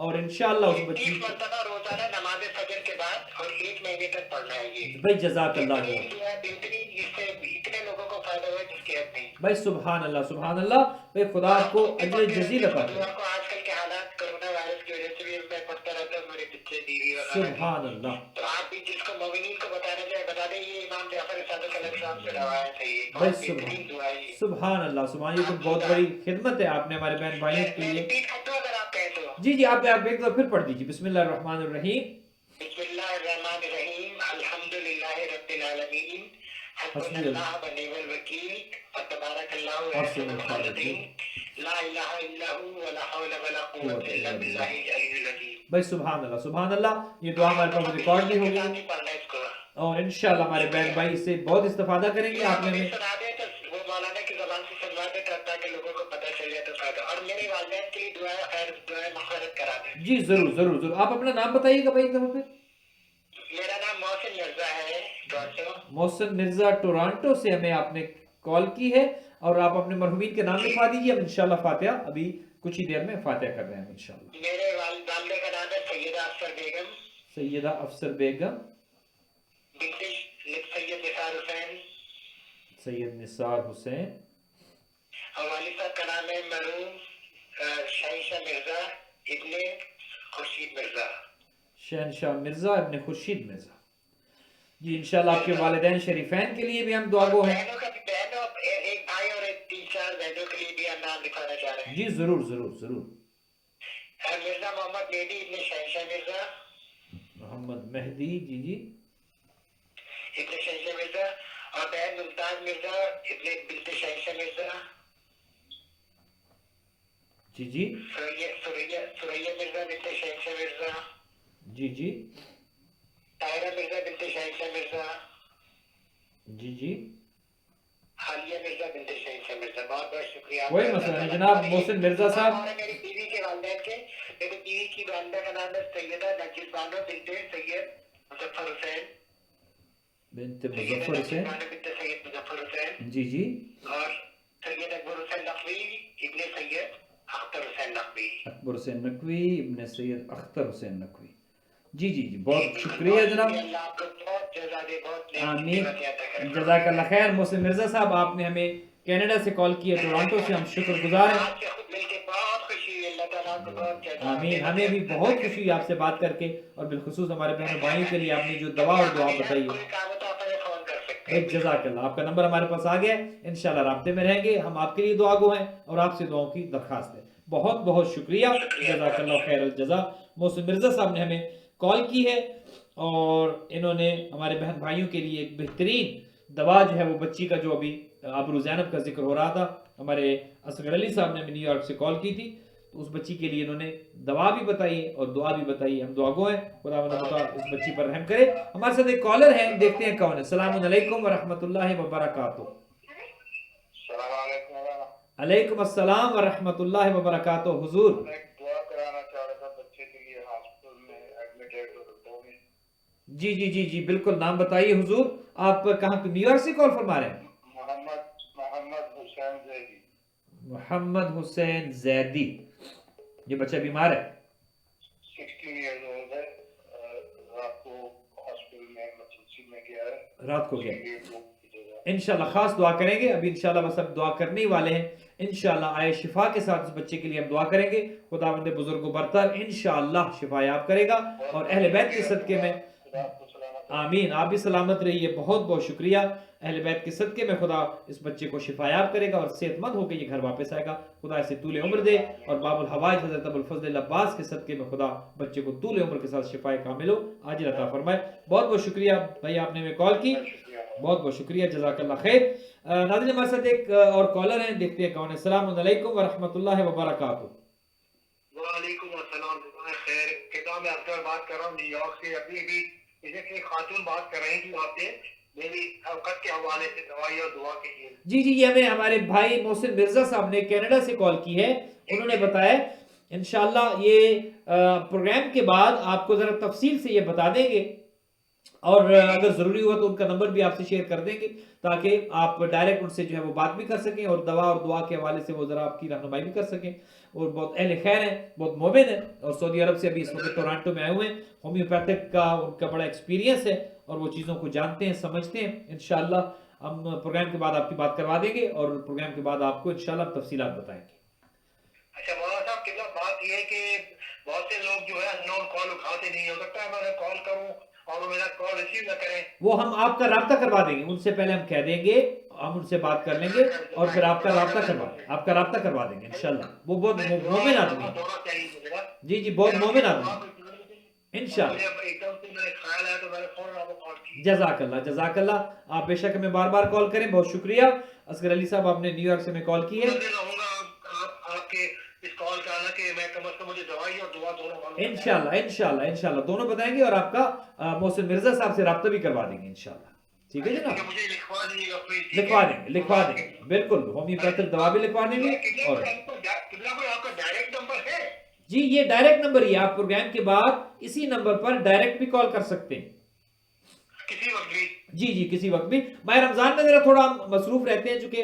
اور انشاءاللہ اس بچی 30 مرتبہ روزانہ نماز فجر کے بعد اور 1 مہینے تک پڑھنا ہے. یہ بھائی جزاک اللہ بہترین دعا ہے، بہترین. اس سے اتنے لوگوں کو فائدہ ہوا جس کی حد نہیں. بھائی سبحان اللہ سبحان اللہ. بھائی خدا آپ کو اجر جزیل عطا کرے. دعا کو آج کل کے حالات کرونا وائرس کی وجہ سے بھی میں پڑھتا رہتا ہوں، میرے بچے بیوی وغیرہ. سبحان اللہ. تو آپ بھی جس کو مومنین کو بتانا چاہے بتا دیں، یہ امام جعفر صادق علیہ السلام سے روایت ہے. یہ بھائی بہت بہترین دعا ہے. یہ سبحان اللہ سبحان، یہ تو بہت بڑی خدمت ہے آپ نے ہمارے بہن بھائیوں کے لیے. ریپیٹ کر دو اگر آپ کہیں تو. جی جی آپ ایک دفعہ پھر پڑھ دیجیے. بسم اللہ الرحمن الرحیم. بسم اللہ الرحمن الرحیم. الحمدللہ رب العالمین. حسبنا حسبی اللہ ونعم الوکیل. فتبارک اللہ احسن احسن الخالقین. لا الہ الا هو ولا حول ولا قوت الا باللہ العلی العظیم. بھائی سبحان اللہ سبحان اللہ. یہ دعا ہمارے پاس ریکارڈ بھی ہوگی پڑھنا اس کو. اور انشاءاللہ ہمارے بہن بھائی اس سے بہت استفادہ کریں گے. آپ نے ہمیں سنا دے تو وہ مولانا کی زبان سے سنوا دے تاکہ لوگوں کو پتہ چل جائے تو فائدہ. اور میرے والدین کے لیے دعا خیر دعا مغفرت کرا دیں. جی ضرور ضرور ضرور. آپ اپنا نام بتائیے گا بھائی ایک دفعہ پھر. میرا نام محسن مرزا ہے ٹورانٹو. محسن مرزا ٹورانٹو سے ہمیں آپ نے کال کی ہے، اور آپ اپنے مرحومین کے نام لکھوا دیجیے. ہم انشاءاللہ فاتحہ ابھی کچھ ہی دیر میں فاتحہ کر رہے ہیں انشاءاللہ. میرے والدہ کا نام ہے سیدہ افسر بیگم. سیدہ افسر بیگم. بنت سید نثار حسین. سید نثار حسین. اور والد صاحب کا نام ہے مرحوم شہنشاہ مرزا ابن خورشید مرزا. شہنشاہ مرزا ابن خورشید مرزا. جی انشاءاللہ آپ کے والدین شریفین کے لیے بھی ہم دعا گو ہیں. بہنوں کا بھی بہنوں ایک بھائی اور 3-4 بہنوں کے لیے بھی ہم نام لکھوانا چاہ رہے ہیں. جی ضرور ضرور ضرور. مرزا محمد مہدی ابن شہنشاہ مرزا. محمد مہدی. جی جی. ابن شہنشاہ مرزا. اور بہن ممتاز مرزا ابن بنت شہنشاہ مرزا. جی جی. سریا مرزا بنت شہنشاہ مرزا. جی جی. طاہرہ مرزا بنت شہنشاہ مرزا. جی جی. حالیہ مرزا بنت شہنشاہ مرزا. بہت بہت شکریہ. کوئی مسئلہ نہیں جناب محسن مرزا صاحب. اور میری بیوی کے والدین کے. میری بیوی کی والدہ کا نام ہے سیدہ نرجس بانو بنت سید مظفر حسین. بنت مظفر حسین. بنت سید مظفر حسین. جی جی. اور سید اکبر حسین نقوی ابن سید اختر حسین نقوی. اکبر حسین نقوی ابن سید اختر حسین نقوی. جی جی جی بہت شکریہ جناب. اللہ آپ کو بہت جزا دے. بہت آمین. جزاک اللہ خیر. محسن مرزا صاحب آپ نے ہمیں کینیڈا سے کال کیا، ٹورانٹو سے. ہم شکر گزار ہیں. آپ سے خود مل کے بہت خوشی ہوئی. اللہ تعالیٰ آپ کو بہت جزا. آمین. ہمیں بھی بہت خوشی ہوئی آپ سے بات کر کے، اور بالخصوص ہمارے بہنوں بھائیوں کے لیے آپ نے جو دعا اور دعا بتائی کوئی ہے. کام ہو تو آپ ہمیں فون کر سکتے ہیں. جزاک اللہ. آپ کا نمبر ہمارے پاس آ گیا ہے. انشاءاللہ رابطے میں رہیں گے. ہم آپ کے لیے دعا گو ہیں اور آپ سے دعاؤں کی درخواست ہے. بہت بہت شکریہ. جزاک اللہ خیر الجزا. محسن مرزا صاحب نے ہمیں کال کی ہے اور انہوں نے ہمارے بہن بھائیوں کے لیے ایک بہترین دوا جو ہے وہ بچی کا، جو ابھی ابرو زینب کا ذکر ہو رہا تھا، ہمارے اصغر علی صاحب نے ہمیں نیو یارک سے کال کی تھی، تو اس بچی کے لیے انہوں نے دوا بھی بتائی ہے اور دعا بھی بتائی ہے. ہم دعا گو ہیں خدا اس بچی پر رحم کرے. ہمارے ساتھ ایک کالر ہیں، دیکھتے ہیں کون ہے. السلام علیکم ورحمۃ اللہ وبرکاتہ. السلام علیکم. علیکم السلام ورحمۃ اللہ وبرکاتہ. حضور دعا کرانا چاہ رہا تھا بچے کے لیے، ہاسپٹل میں ایڈمٹ ہے. جی جی جی جی بالکل. نام بتائیے حضور. آپ کہاں، نیو یارک سے کال فرما رہے ہیں؟ محمد حسین زیدی. محمد حسین زیدی. یہ بچہ بیمار ہے؟ 16 ایئرز اولڈ ہے. رات کو ہاسپٹل میں ایمرجنسی میں گیا ہے. رات کو گیا. انشاءاللہ خاص دعا کریں گے. ابھی انشاءاللہ بس اب دعا کرنے ہی والے ہیں. انشاءاللہ آئے شفا کے ساتھ اس بچے کے لیے ہم دعا کریں گے. خداوند بزرگ و برتر انشاءاللہ شفا یاب کرے گا، اور اہل بیت کے صدقے میں آمین. آپ بھی سلامت رہیے. بہت بہت شکریہ. اہل بیت کے صدقے میں خدا اس بچے کو شفا یاب کرے گا اور صحت مند ہو کے یہ گھر واپس آئے گا. خدا اسے طول عمر دے، اور باب الحوائج حضرت ابو الفضل عباس کے صدقے میں خدا بچے کو طول عمر کے ساتھ شفا کامل ہو عاجل عطا فرمائے. بہت بہت شکریہ بھائی، آپ نے ہمیں کال کی. بہت بہت شکریہ. جزاک اللہ خیر. ناظرین ہمارے ساتھ ایک اور کالر ہیں، دیکھتے ہیں کون ہے. السلام علیکم ورحمۃ اللہ وبرکاتہ. وعلیکم السلام. خیر خدا میں اکثر بات کر رہا ہوں نیو یارک سے. ابھی ایک خاتون بات کر رہی تھی آپ سے میری اوقات کے حوالے سے دوائی اور دعا کے لیے. جی جی یہ ہمیں ہمارے بھائی محسن مرزا صاحب نے کینیڈا سے کال کی ہے. انہوں نے بتایا انشاءاللہ یہ پروگرام کے بعد آپ کو ذرا تفصیل سے یہ بتا دیں گے، اور اگر ضروری ہوا تو ان کا نمبر بھی آپ سے شیئر کر دیں گے تاکہ آپ ڈائریکٹ ان سے جو ہے وہ بات بھی کر سکیں، اور دوا اور دعا کے حوالے سے وہ ذرا آپ کی رہنمائی بھی کر سکیں. اور بہت اہل خیر ہیں، بہت مومن ہیں، اور سعودی عرب سے ابھی اس وقت ٹورانٹو میں آئے ہوئے ہیں. ہومیوپیتھک کا ان کا بڑا ایکسپیرینس ہے اور وہ چیزوں کو جانتے ہیں، سمجھتے ہیں. انشاءاللہ ہم پروگرام کے بعد آپ کی بات کروا دیں گے، اور پروگرام کے بعد آپ کو انشاءاللہ ہم تفصیلات بتائیں گے. اچھا مولانا صاحب قبلہ بات یہ ہے کہ بہت سے لوگ جو ہے انون کال اٹھاتے نہیں، ہو سکتا ہے میں کال کروں اور وہ میرا کال ریسیو نہ کریں. وہ ہم آپ کا رابطہ کروا دیں گے، ان سے پہلے ہم کہہ دیں گے، ہم ان سے بات کر لیں گے اور پھر آپ کا رابطہ کروا دیں گے انشاءاللہ. وہ بہت مومن آدمی ہے. جی جی بہت مومن آدمی ہے انشاءاللہ. ایک دم سے میں نے خیال آیا تو میں نے فوراً آپ کو کال کی. جزاک اللہ جزاک اللہ. آپ بے شک ہمیں بار بار کال کریں. بہت شکریہ اصغر علی صاحب، آپ نے نیو یارک سے ہمیں کال کی ہے. آپ کے اس کال کا آنا کہ میں کم از کم مجھے دوائی اور دعا دونوں معلوم انشاءاللہ دونوں بتائیں گے، اور آپ کا محسن مرزا صاحب سے رابطہ بھی کروا دیں گے انشاءاللہ. ٹھیک ہے جناب، مجھے لکھوا دیجیے گا پلیز. لکھوا دیں گے بالکل. ہومیوپیتھک دوا بھی لکھوا دیں گے. اور آپ کا ڈائریکٹ نمبر ہے؟ جی یہ ڈائریکٹ نمبر ہی ہے. آپ پروگرام کے بعد اسی نمبر پر ڈائریکٹ بھی کال کر سکتے ہیں کسی وقت بھی. جی کسی وقت بھی. ماہ رمضان میں ذرا تھوڑا مصروف رہتے ہیں چونکہ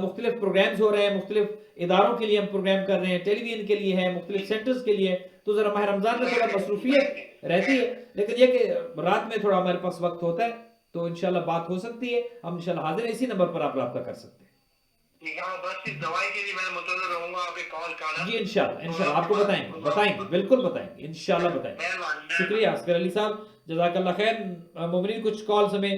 مختلف پروگرامز ہو رہے ہیں، مختلف اداروں کے لیے ہم پروگرام کر رہے ہیں، ٹیلی ویژن کے لیے ہے، مختلف سینٹرز کے لیے، تو ذرا ماہ رمضان میں تھوڑا مصروفیت رہتی ہے. لیکن یہ کہ رات میں تھوڑا ہمارے پاس وقت ہوتا ہے تو انشاءاللہ بات ہو سکتی ہے. ہم انشاءاللہ حاضر ہیں، اسی نمبر پر آپ رابطہ کر سکتے ہیں. بس اس دوائی کے لیے میں منتظر رہوں گا آپ کے کال کا. جی انشاءاللہ آپ کو بتائیں گے بالکل بتائیں گے انشاءاللہ بتائیں گے. شکریہ اصغر علی صاحب، جزاک اللہ خیر. مومنین کچھ کالز ہمیں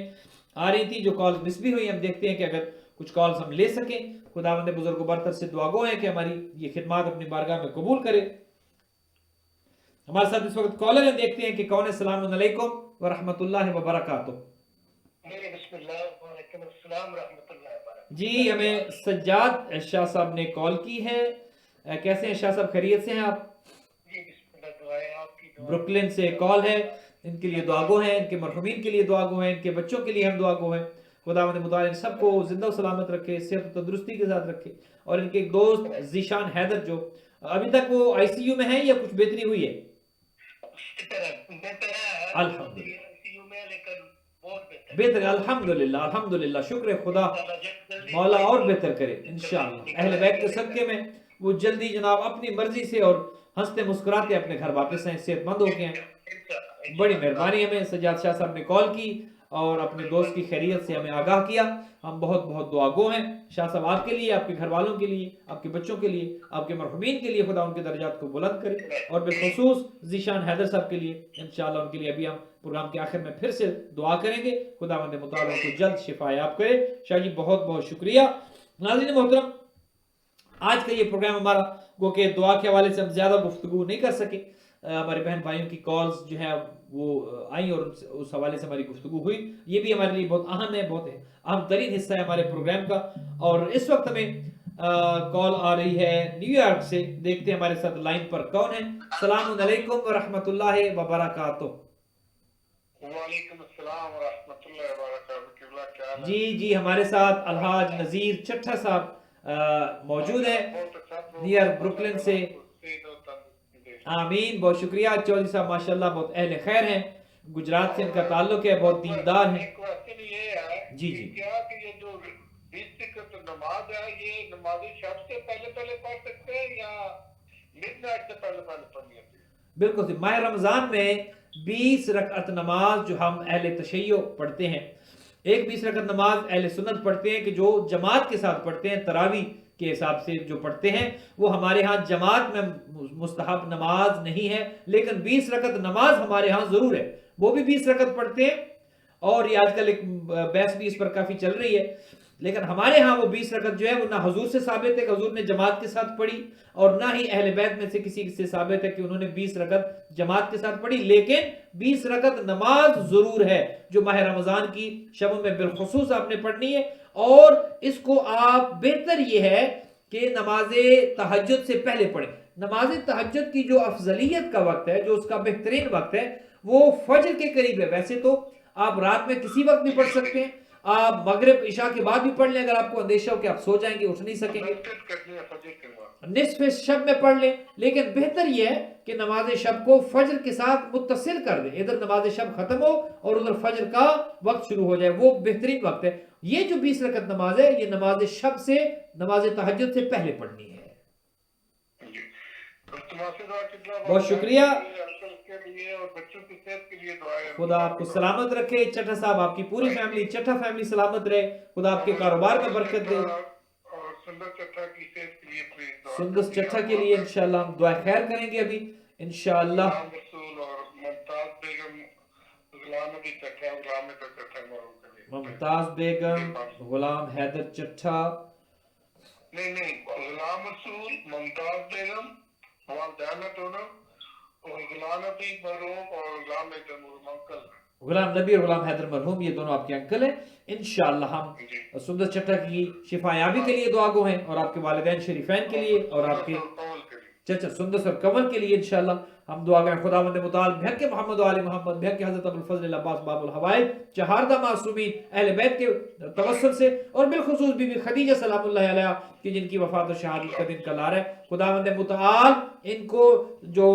آ رہی تھی جو کالز مس بھی ہوئی، ہم دیکھتے ہیں کہ اگر کچھ کالز ہم لے سکیں. خداوند بزرگ و برتر سے دعا گو ہے کہ ہماری یہ خدمات اپنی بارگاہ میں قبول کرے. ہمارے ساتھ اس وقت کالر ہیں، دیکھتے ہیں کہ کون ہے. السلام علیکم ورحمۃ اللہ وبرکاتہ. بسم اللہ وعلیکم السلام ورحمۃ اللہ وبرکاتہ. جی ہمیں سجاد شاہ صاحب نے کال کی ہے. کیسے ہیں شاہ صاحب، خیریت سے ہیں آپ؟ جی بسم اللہ، دعائیں آپ کی. بروکلن سے کال ہے. ان کے لیے دعا گو ہیں، ان کے مرحومین کے لیے دعا گو ہیں، ان کے بچوں کے لیے ہم دعا گو ہیں. خداوند متعال ان سب کو زندہ و سلامت رکھے، صحت و تندرستی کے ساتھ رکھے. اور ان کے ایک دوست ذیشان حیدر جو ابھی تک وہ آئی سی یو میں ہیں یا کچھ بہتری ہوئی ہے؟ بہتر الحمدللہ شکر خدا. مولا اور بہتر کرے انشاءاللہ. اہل بیت کے صدقے میں وہ جلدی جناب اپنی مرضی سے اور ہنستے مسکراتے اپنے گھر واپس ہیں، صحت مند ہو کے ہیں. بڑی مہربانی. ہمیں سجاد شاہ صاحب نے کال کی اور اپنے دوست کی خیریت سے ہمیں آگاہ کیا. ہم بہت بہت دعا گو ہیں شاہ صاحب آپ کے لیے، آپ کے گھر والوں کے لیے، آپ کے بچوں کے لیے، آپ کے مرحومین کے لیے. خدا ان کے درجات کو بلند کرے. اور بالخصوص ذیشان حیدر صاحب کے لیے انشاءاللہ ان کے لیے ابھی ہم پروگرام کے آخر میں پھر سے دعا کریں گے. خداوند متعال کو جلد شفا یاب کرے. شاہ جی بہت بہت شکریہ. ناظرین محترم، آج کا یہ پروگرام ہمارا گو کہ دعا کے حوالے سے ہم زیادہ گفتگو نہیں کر سکے. ہمارے بہن بھائیوں کی کالز جو ہے وہ آئیں اور اس حوالے سے ہماری گفتگو ہوئی. یہ بھی ہمارے لیے بہت اہم ہے، بہت اہم ترین حصہ ہے ہمارے پروگرام کا. اور اس وقت ہمیں کال آ رہی ہے نیو یارک سے. دیکھتے ہیں ہمارے ساتھ لائن پر کون ہے. السلام علیکم ورحمۃ اللہ وبرکاتہ. وعلیکم السلام ورحمۃ اللہ وبرکاتہ. جی ہمارے ساتھ الحاج نذیر چٹھا صاحب موجود ہیں نیئر بروکلن سے. آمین. بہت شکریہ. چودھری صاحب ماشاءاللہ بہت اہل خیر ہیں، گجرات سے ان کا تعلق ہے، بہت دیندار ہیں. جی کیا کہ یہ جو 20 رکعت نماز ہے یہ نماز شب سے پہلے پڑھ سکتے ہیں یا مڈ نائٹ سے پہلے پڑھنی ہے؟ بالکل. ماہ رمضان میں 20 رکعت نماز جو ہم اہل تشیع پڑھتے ہیں، ایک 20 رکعت نماز اہل سنت پڑھتے ہیں کہ جو جماعت کے ساتھ پڑھتے ہیں، تراویح کے حساب سے جو پڑھتے ہیں. وہ ہمارے ہاں جماعت میں مستحب نماز نہیں ہے، لیکن 20 رکعت نماز ہمارے ہاں ضرور ہے. وہ بھی 20 رکعت پڑھتے ہیں. اور یہ آج کل ایک بحث بھی اس پر کافی چل رہی ہے، لیکن ہمارے ہاں وہ 20 رکعت جو ہے وہ نہ حضور سے ثابت ہے کہ حضور نے جماعت کے ساتھ پڑھی، اور نہ ہی اہل بیت میں سے کسی سے ثابت ہے کہ انہوں نے 20 رکعت جماعت کے ساتھ پڑھی. لیکن 20 رکعت نماز ضرور ہے جو ماہ رمضان کی شبوں میں بالخصوص آپ نے پڑھنی ہے. اور اس کو آپ بہتر یہ ہے کہ نماز تہجد سے پہلے پڑھیں. نماز تہجد کی جو افضلیت کا وقت ہے، جو اس کا بہترین وقت ہے، وہ فجر کے قریب ہے. ویسے تو آپ رات میں کسی وقت بھی پڑھ سکتے ہیں، آپ مغرب عشاء کے بعد بھی پڑھ لیں اگر آپ کو اندیشہ ہو کہ آپ سو جائیں گے اٹھ نہیں سکیں گے، نصف شب میں پڑھ لیں، لیکن بہتر یہ ہے کہ نماز شب کو فجر کے ساتھ متصل کر دیں، ادھر نماز شب ختم ہو اور ادھر فجر کا وقت شروع ہو جائے، وہ بہترین وقت ہے۔ یہ جو 20 رکعت نماز ہے یہ نماز شب سے نماز تہجد سے پہلے پڑھنی ہے۔ بہت شکریہ، خدا آپ کو سلامت رکھے چٹھا صاحب، آپ کی پوری فیملی چٹھا فیملی سلامت رہے، خدا آپ کے کاروبار میں برکت دے۔ سندس چٹھا کے لیے انشاءاللہ ہم دعا خیر کریں گے ابھی انشاءاللہ۔ ممتاز بیگم، غلام حیدر چٹھا، نہیں غلام رسول، ممتاز بیگم، والدین دونوں، اور غلام نبی مرحوم اور غلام حیدر انکل، غلام نبی اور غلام حیدر مرحوم یہ دونوں آپ کے انکل ہیں۔ انشاءاللہ ہم سندس چٹھا کی شفا یابی کے لیے دعا گو ہیں، اور آپ کے والدین شریفین کے لیے اور آپ کے چچا سندس اور کنول کے لیے انشاءاللہ ہم دعا کریں۔ خداوند متعال بحق محمد و آل محمد، بحق حضرت ابوالفضل العباس باب الحوائج، چہاردہ معصومین اہل بیت کے توسل سے، اور بالخصوص بی بی خدیجہ سلام اللہ علیہ کہ جن کی وفات و شہادت کا دن کل آ رہا ہے، خداوند متعال ان کو جو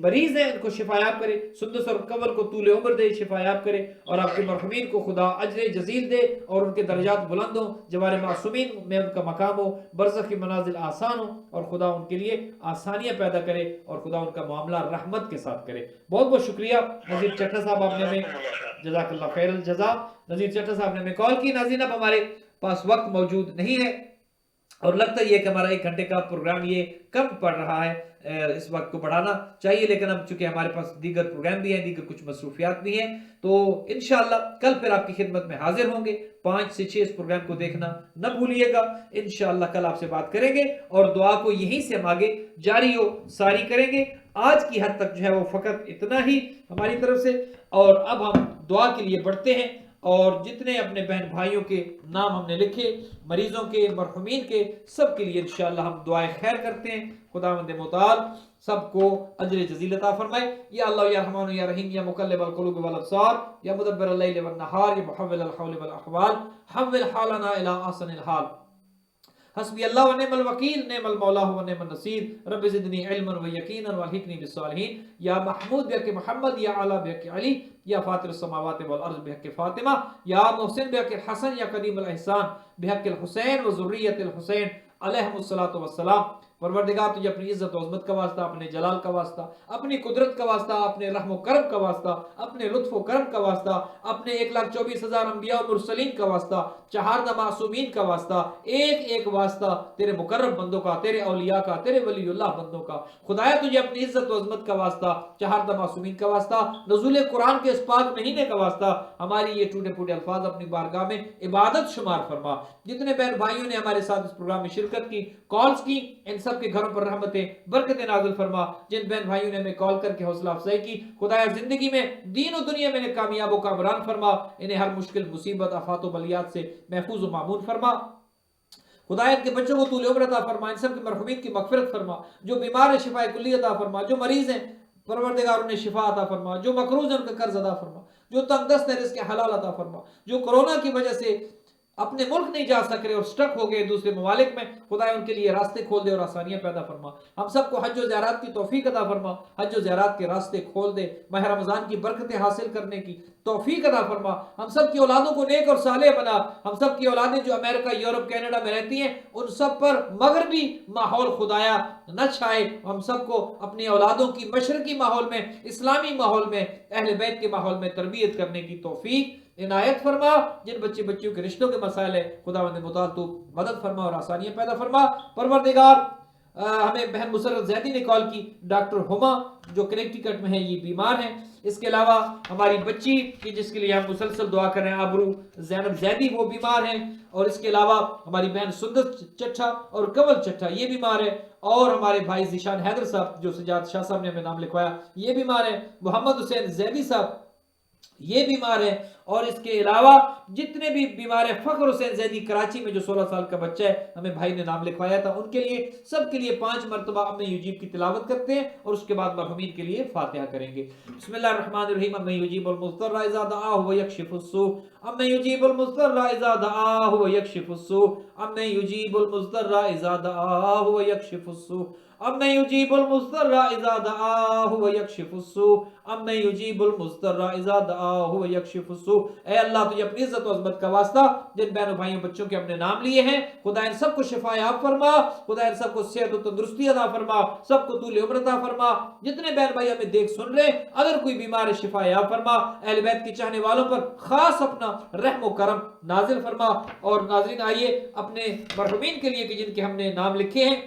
مریض ہیں ان کو شفایاب کرے، سندس اور کنول کو طول عمر دے، شفایاب کرے، اور آپ کے مرحومین کو خدا اجر جزیل دے اور ان کے درجات بلند ہوں، جوار معصومین میں ان کا مقام ہو، برزخ کی منازل آسان ہو، اور خدا ان کے لیے آسانیاں پیدا کرے، اور خدا ان کا معاملہ رحمت کے ساتھ کرے۔ بہت بہت شکریہ نذیر چٹھا صاحب، آپ نے ہمیں جزاک اللہ خیر الجزا، نذیر چٹھا صاحب نے ہمیں کال کی۔ ناظرین اب ہمارے پاس وقت موجود نہیں ہے، اور لگتا ہے کہ ہمارا 1 گھنٹے کا پروگرام یہ کم پڑ رہا ہے، اس وقت کو بڑھانا چاہیے، لیکن اب چونکہ ہمارے پاس دیگر پروگرام بھی ہیں، دیگر کچھ مصروفیات بھی ہیں، تو انشاءاللہ کل پھر آپ کی خدمت میں حاضر ہوں گے۔ 5 سے 6 اس پروگرام کو دیکھنا نہ بھولیے گا، انشاءاللہ کل آپ سے بات کریں گے، اور دعا کو یہیں سے ہم آگے جاری و ساری کریں گے۔ آج کی حد تک جو ہے وہ فقط اتنا ہی ہماری طرف سے، اور اب ہم دعا کے لیے بڑھتے ہیں، اور جتنے اپنے بہن بھائیوں کے نام ہم نے لکھے، مریضوں کے، مرحومین کے، سب کے لیے انشاءاللہ ہم دعائیں خیر کرتے ہیں۔ خداوند متعال سب کو اجر جزیل عطا فرمائے۔ یا اللہ یا رحمان یا رحیم یا مقلب القلوب والابصار یا مدبر اللیل والنہار یا محول الحول والاحوال، حول حالنا الی احسن الحال، حسبی اللہ ونعم الوکیل، نعم المولا ونعم النصیر، رب زدنی علما ویقینا والحقنی بالصالحین، یا محمود بحق محمد، یا اعلی بحق علی، یا فاطر السماوات والارض بحق فاطمہ، یا محسن بحق الحسن، یا قدیم الاحسان بحق الحسین و ذریت الحسین علیہم الصلاۃ والسلام۔ پروردگار تجھے اپنی عزت و عظمت کا واسطہ، اپنے جلال کا واسطہ، اپنی قدرت کا واسطہ، اپنے رحم و کرم کا واسطہ، اپنے لطف و کرم کا واسطہ، اپنے 1,24,000 انبیاء و مرسلین کا واسطہ، چہاردہ معصومین کا واسطہ، ایک ایک واسطہ تیرے مقرب بندوں کا، تیرے اولیاء کا، تیرے ولی اللہ بندوں کا، خدایا تجھے اپنی عزت و عظمت کا واسطہ، چہاردہ معصومین کا واسطہ، نزول قرآن کے اس پاک مہینے کا واسطہ، ہماری یہ ٹوٹے پھوٹے الفاظ اپنی بارگاہ میں عبادت شمار فرما۔ جتنے بہن بھائیوں نے ہمارے ساتھ اس پروگرام میں شرکت کی، کالز کی، ان سب کے گھروں پر رحمتیں برکتیں نازل فرما۔ جن بہن بھائیوں نے ہمیں کال کر کے حوصلہ افزائی کی، خدایا زندگی میں دین و دنیا میں انہیں کامیاب و کامران فرما، انہیں ہر مشکل مصیبت آفات و بلیات سے محفوظ و معمون فرما۔ خدایا کے بچوں کو طول عمر عطا فرما، ان سب کے مرحومین کی مغفرت فرما، جو بیمار ہیں شفا کلی عطا فرما، جو مریض ہیں پروردگار انہیں شفا عطا فرما، جو مقروض ہیں ان کا قرض ادا فرما، جو تنگ دست ہے رزق حلال عطا فرما، جو کورونا کی وجہ سے اپنے ملک نہیں جا سک رہے اور سٹک ہو گئے دوسرے ممالک میں، خدا ان کے لیے راستے کھول دے اور آسانیاں پیدا فرما۔ ہم سب کو حج و زیارات کی توفیق عطا فرما، حج و زیارات کے راستے کھول دے، ماہ رمضان کی برکتیں حاصل کرنے کی توفیق عطا فرما۔ ہم سب کی اولادوں کو نیک اور صالح بنا، ہم سب کی اولادیں جو امریکہ، یورپ، کینیڈا میں رہتی ہیں ان سب پر مغربی ماحول خدایا نہ چھائے، ہم سب کو اپنی اولادوں کی مشرقی ماحول میں، اسلامی ماحول میں، اہل بیت کے ماحول میں تربیت کرنے کی توفیق عنایت فرما۔ جن بچے بچیوں کے رشتوں کے مسائل ہے خداوند متعال تو مدد فرما اور آسانیاں پیدا فرما۔ پروردگار ہمیں بہن مسرت زیدی نے کال کی، ڈاکٹر ہما جو کنیکٹیکٹ میں ہے یہ بیمار ہیں، اس کے علاوہ ہماری بچی کی جس کے لیے ہم مسلسل دعا کر رہے ہیں ابرو زینب زیدی وہ بیمار ہیں، اور اس کے علاوہ ہماری بہن سندس چٹھا اور کنول چٹھا یہ بیمار ہے، اور ہمارے بھائی ذیشان حیدر صاحب جو سجاد شاہ صاحب نے ہمیں نام لکھوایا یہ بیمار ہے، محمد حسین زیدی صاحب یہ بیمار ہے، اور اس کے علاوہ جتنے بھی بیمار ہیں، فخر حسین زیدی کراچی میں جو 16 سال کا بچہ ہے، ہمیں بھائی نے نام لکھوایا تھا، ان کے لیے سب کے لیے 5 مرتبہ ام یجیب کی تلاوت کرتے ہیں، اور اس کے بعد مرحومین کے لیے فاتحہ کریں گے۔ بسم اللہ الرحمن الرحیم۔ ام یجیب المضطر اذا دعاہ ویکشف السوء، ام یجیب المضطر اذا دعاہ ویکشف السوء، ام یجیب المضطر اذا دعاہ ویکشف السوء، ام یجیب المضطر اذا دعاہ ویکشف السوء، ام یجیب المضطر اذا دعاہ ویکشف السوء۔ اے اللہ تجھے اپنی عزت و عظمت کا واسطہ جن بہنوں بھائیوں بچوں کے اپنے نام لیے ہیں، خدا ان سب کو شفا یاب فرما، خدا ان سب کو صحت و تندرستی عطا فرما، سب کو طول عمر عطا فرما۔ جتنے بہن بھائی ہمیں دیکھ سن رہے، اگر کوئی بیمار ہے شفا یاب فرما، اہل بیت کے چاہنے والوں پر خاص اپنا رحم و کرم نازل فرما۔ اور ناظرین آئیے اپنے مرحومین کے لیے کہ جن کے ہم نے نام لکھے ہیں،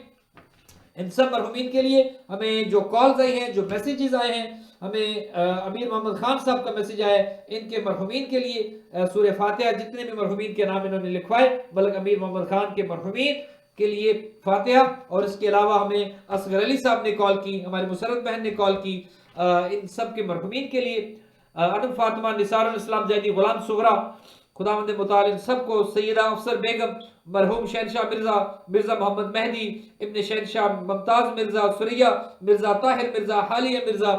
ان سب مرحومین کے لیے ہمیں جو کالز آئی ہیں، جو میسیجز آئے ہیں، ہمیں امیر محمد خان صاحب کا میسیج آیا ہے، ان کے مرحومین کے لیے سورہ فاتحہ، جتنے بھی مرحومین کے نام انہوں نے لکھوائے، بلکہ امیر محمد خان کے مرحومین کے لیے فاتحہ۔ اور اس کے علاوہ ہمیں اصغر علی صاحب نے کال کی، ہماری مسرت بہن نے کال کی، ان سب کے مرحومین کے لیے، انم فاطمہ، نثار الاسلام زیدی، غلام صغرا، خداوند متعال ان سب کو، سیدہ افسر بیگم، مرحوم شہنشاہ مرزا محمد مہدی ابن شہنشاہ ممتاز مرزا، سریہ مرزا، طاہر مرزا، حالیہ مرزا،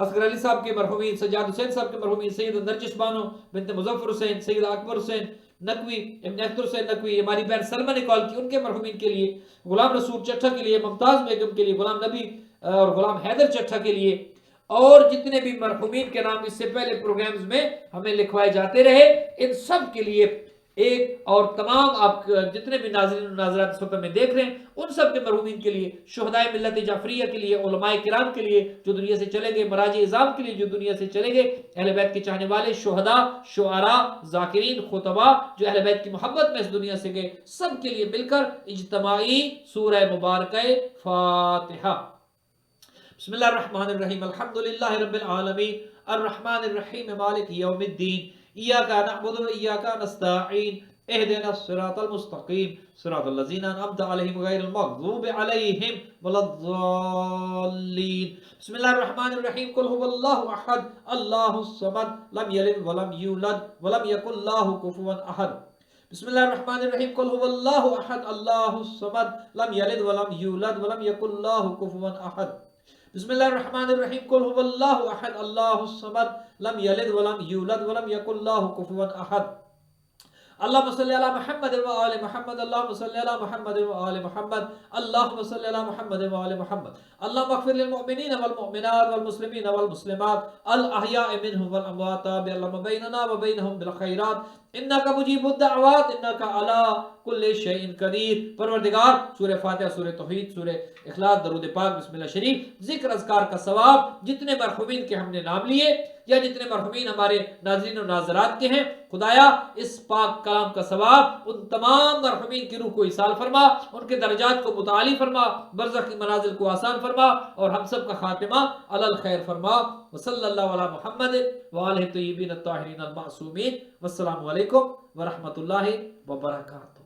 اصغر علی صاحب کے مرحومین، سجاد حسین صاحب کے مرحومین، سید نرجس بانو بنت مظفر حسین، سید اکبر حسین نقوی، ابن اختر حسین نقوی، ہماری بہن سلمہ نے کال کی، ان کے مرحومین کے لیے، غلام رسول چٹھا کے لیے، ممتاز بیگم کے لیے، غلام نبی اور غلام حیدر چٹھا کے لیے، اور جتنے بھی مرحومین کے نام اس سے پہلے پروگرامز میں ہمیں لکھوائے جاتے رہے، ان سب کے لیے ایک، اور تمام آپ جتنے بھی ناظرین و ناظرات اس وقت میں دیکھ رہے ہیں، ان سب کے مرحومین کے لیے، شہدائے ملت جعفریہ کے لیے، علماء کرام کے لیے جو دنیا سے چلے گئے، مراجع اعظام کے لیے جو دنیا سے چلے گئے، اہل بیت کے چاہنے والے، شہداء، شعراء، ذاکرین، خطباء جو اہل بیت کی محبت میں اس دنیا سے گئے، سب کے لیے مل کر اجتماعی سورہ مبارکہ فاتحہ۔ بسم اللہ الرحمن الرحیم، الحمدللہ رب العالمین، الرحمن الرحیم، مالک یوم الدین، ایاک نعبد و ایاک نستعین، اہدنا الصراط المستقیم، صراط الذین انعمت علیہم غیر المغضوب علیہم ولا الضالین۔ بسم اللہ الرحمن الرحیم، قل هو اللہ احد، اللہ الصمد، لم یلد ولم یولد ولم یکن له کفوا احد۔ بسم اللہ الرحمن الرحیم، قل هو اللہ احد، اللہ الصمد، لم یلد ولم یولد ولم یکن له کفوا احد۔ بسم اللہ الرحمن الرحیم، قل هو اللہ احد، اللہ الصمد، لم یلد ولم یولد ولم یکن له کفوا احد۔ اللہم صلی علی محمد و آل محمد، اللہم صلی علی محمد و آل محمد، اللہم صلی علی محمد و آل محمد، اللہم اغفر للمؤمنین والمؤمنات والمسلمین والمسلمات الاحیاء منہم والاموات، اللہم بیننا و بینہم بالخیرات، انکا مجیب الدعوات، انکا علی کل شیء قدیر۔ پروردگار، سورہ فاتحہ، سورہ توحید، سورہ اخلاص، درود پاک، بسم اللہ شریف، ذکر اذکار کا ثواب جتنے مرحومین کے ہم نے نام لیے یا جتنے مرحومین ہمارے ناظرین و ناظرات کے ہیں، خدایا اس پاک کلام کا ثواب ان تمام مرحومین کی روح کو ایصال فرما، ان کے درجات کو متعالی فرما، برزخ کی منازل کو آسان فرما، اور ہم سب کا خاتمہ علی الخیر فرما۔ وصلی اللہ علی محمد وآلہ طیبین الطاہرین المعصومین۔ والسلام علیکم ورحمۃ اللہ وبرکاتہ۔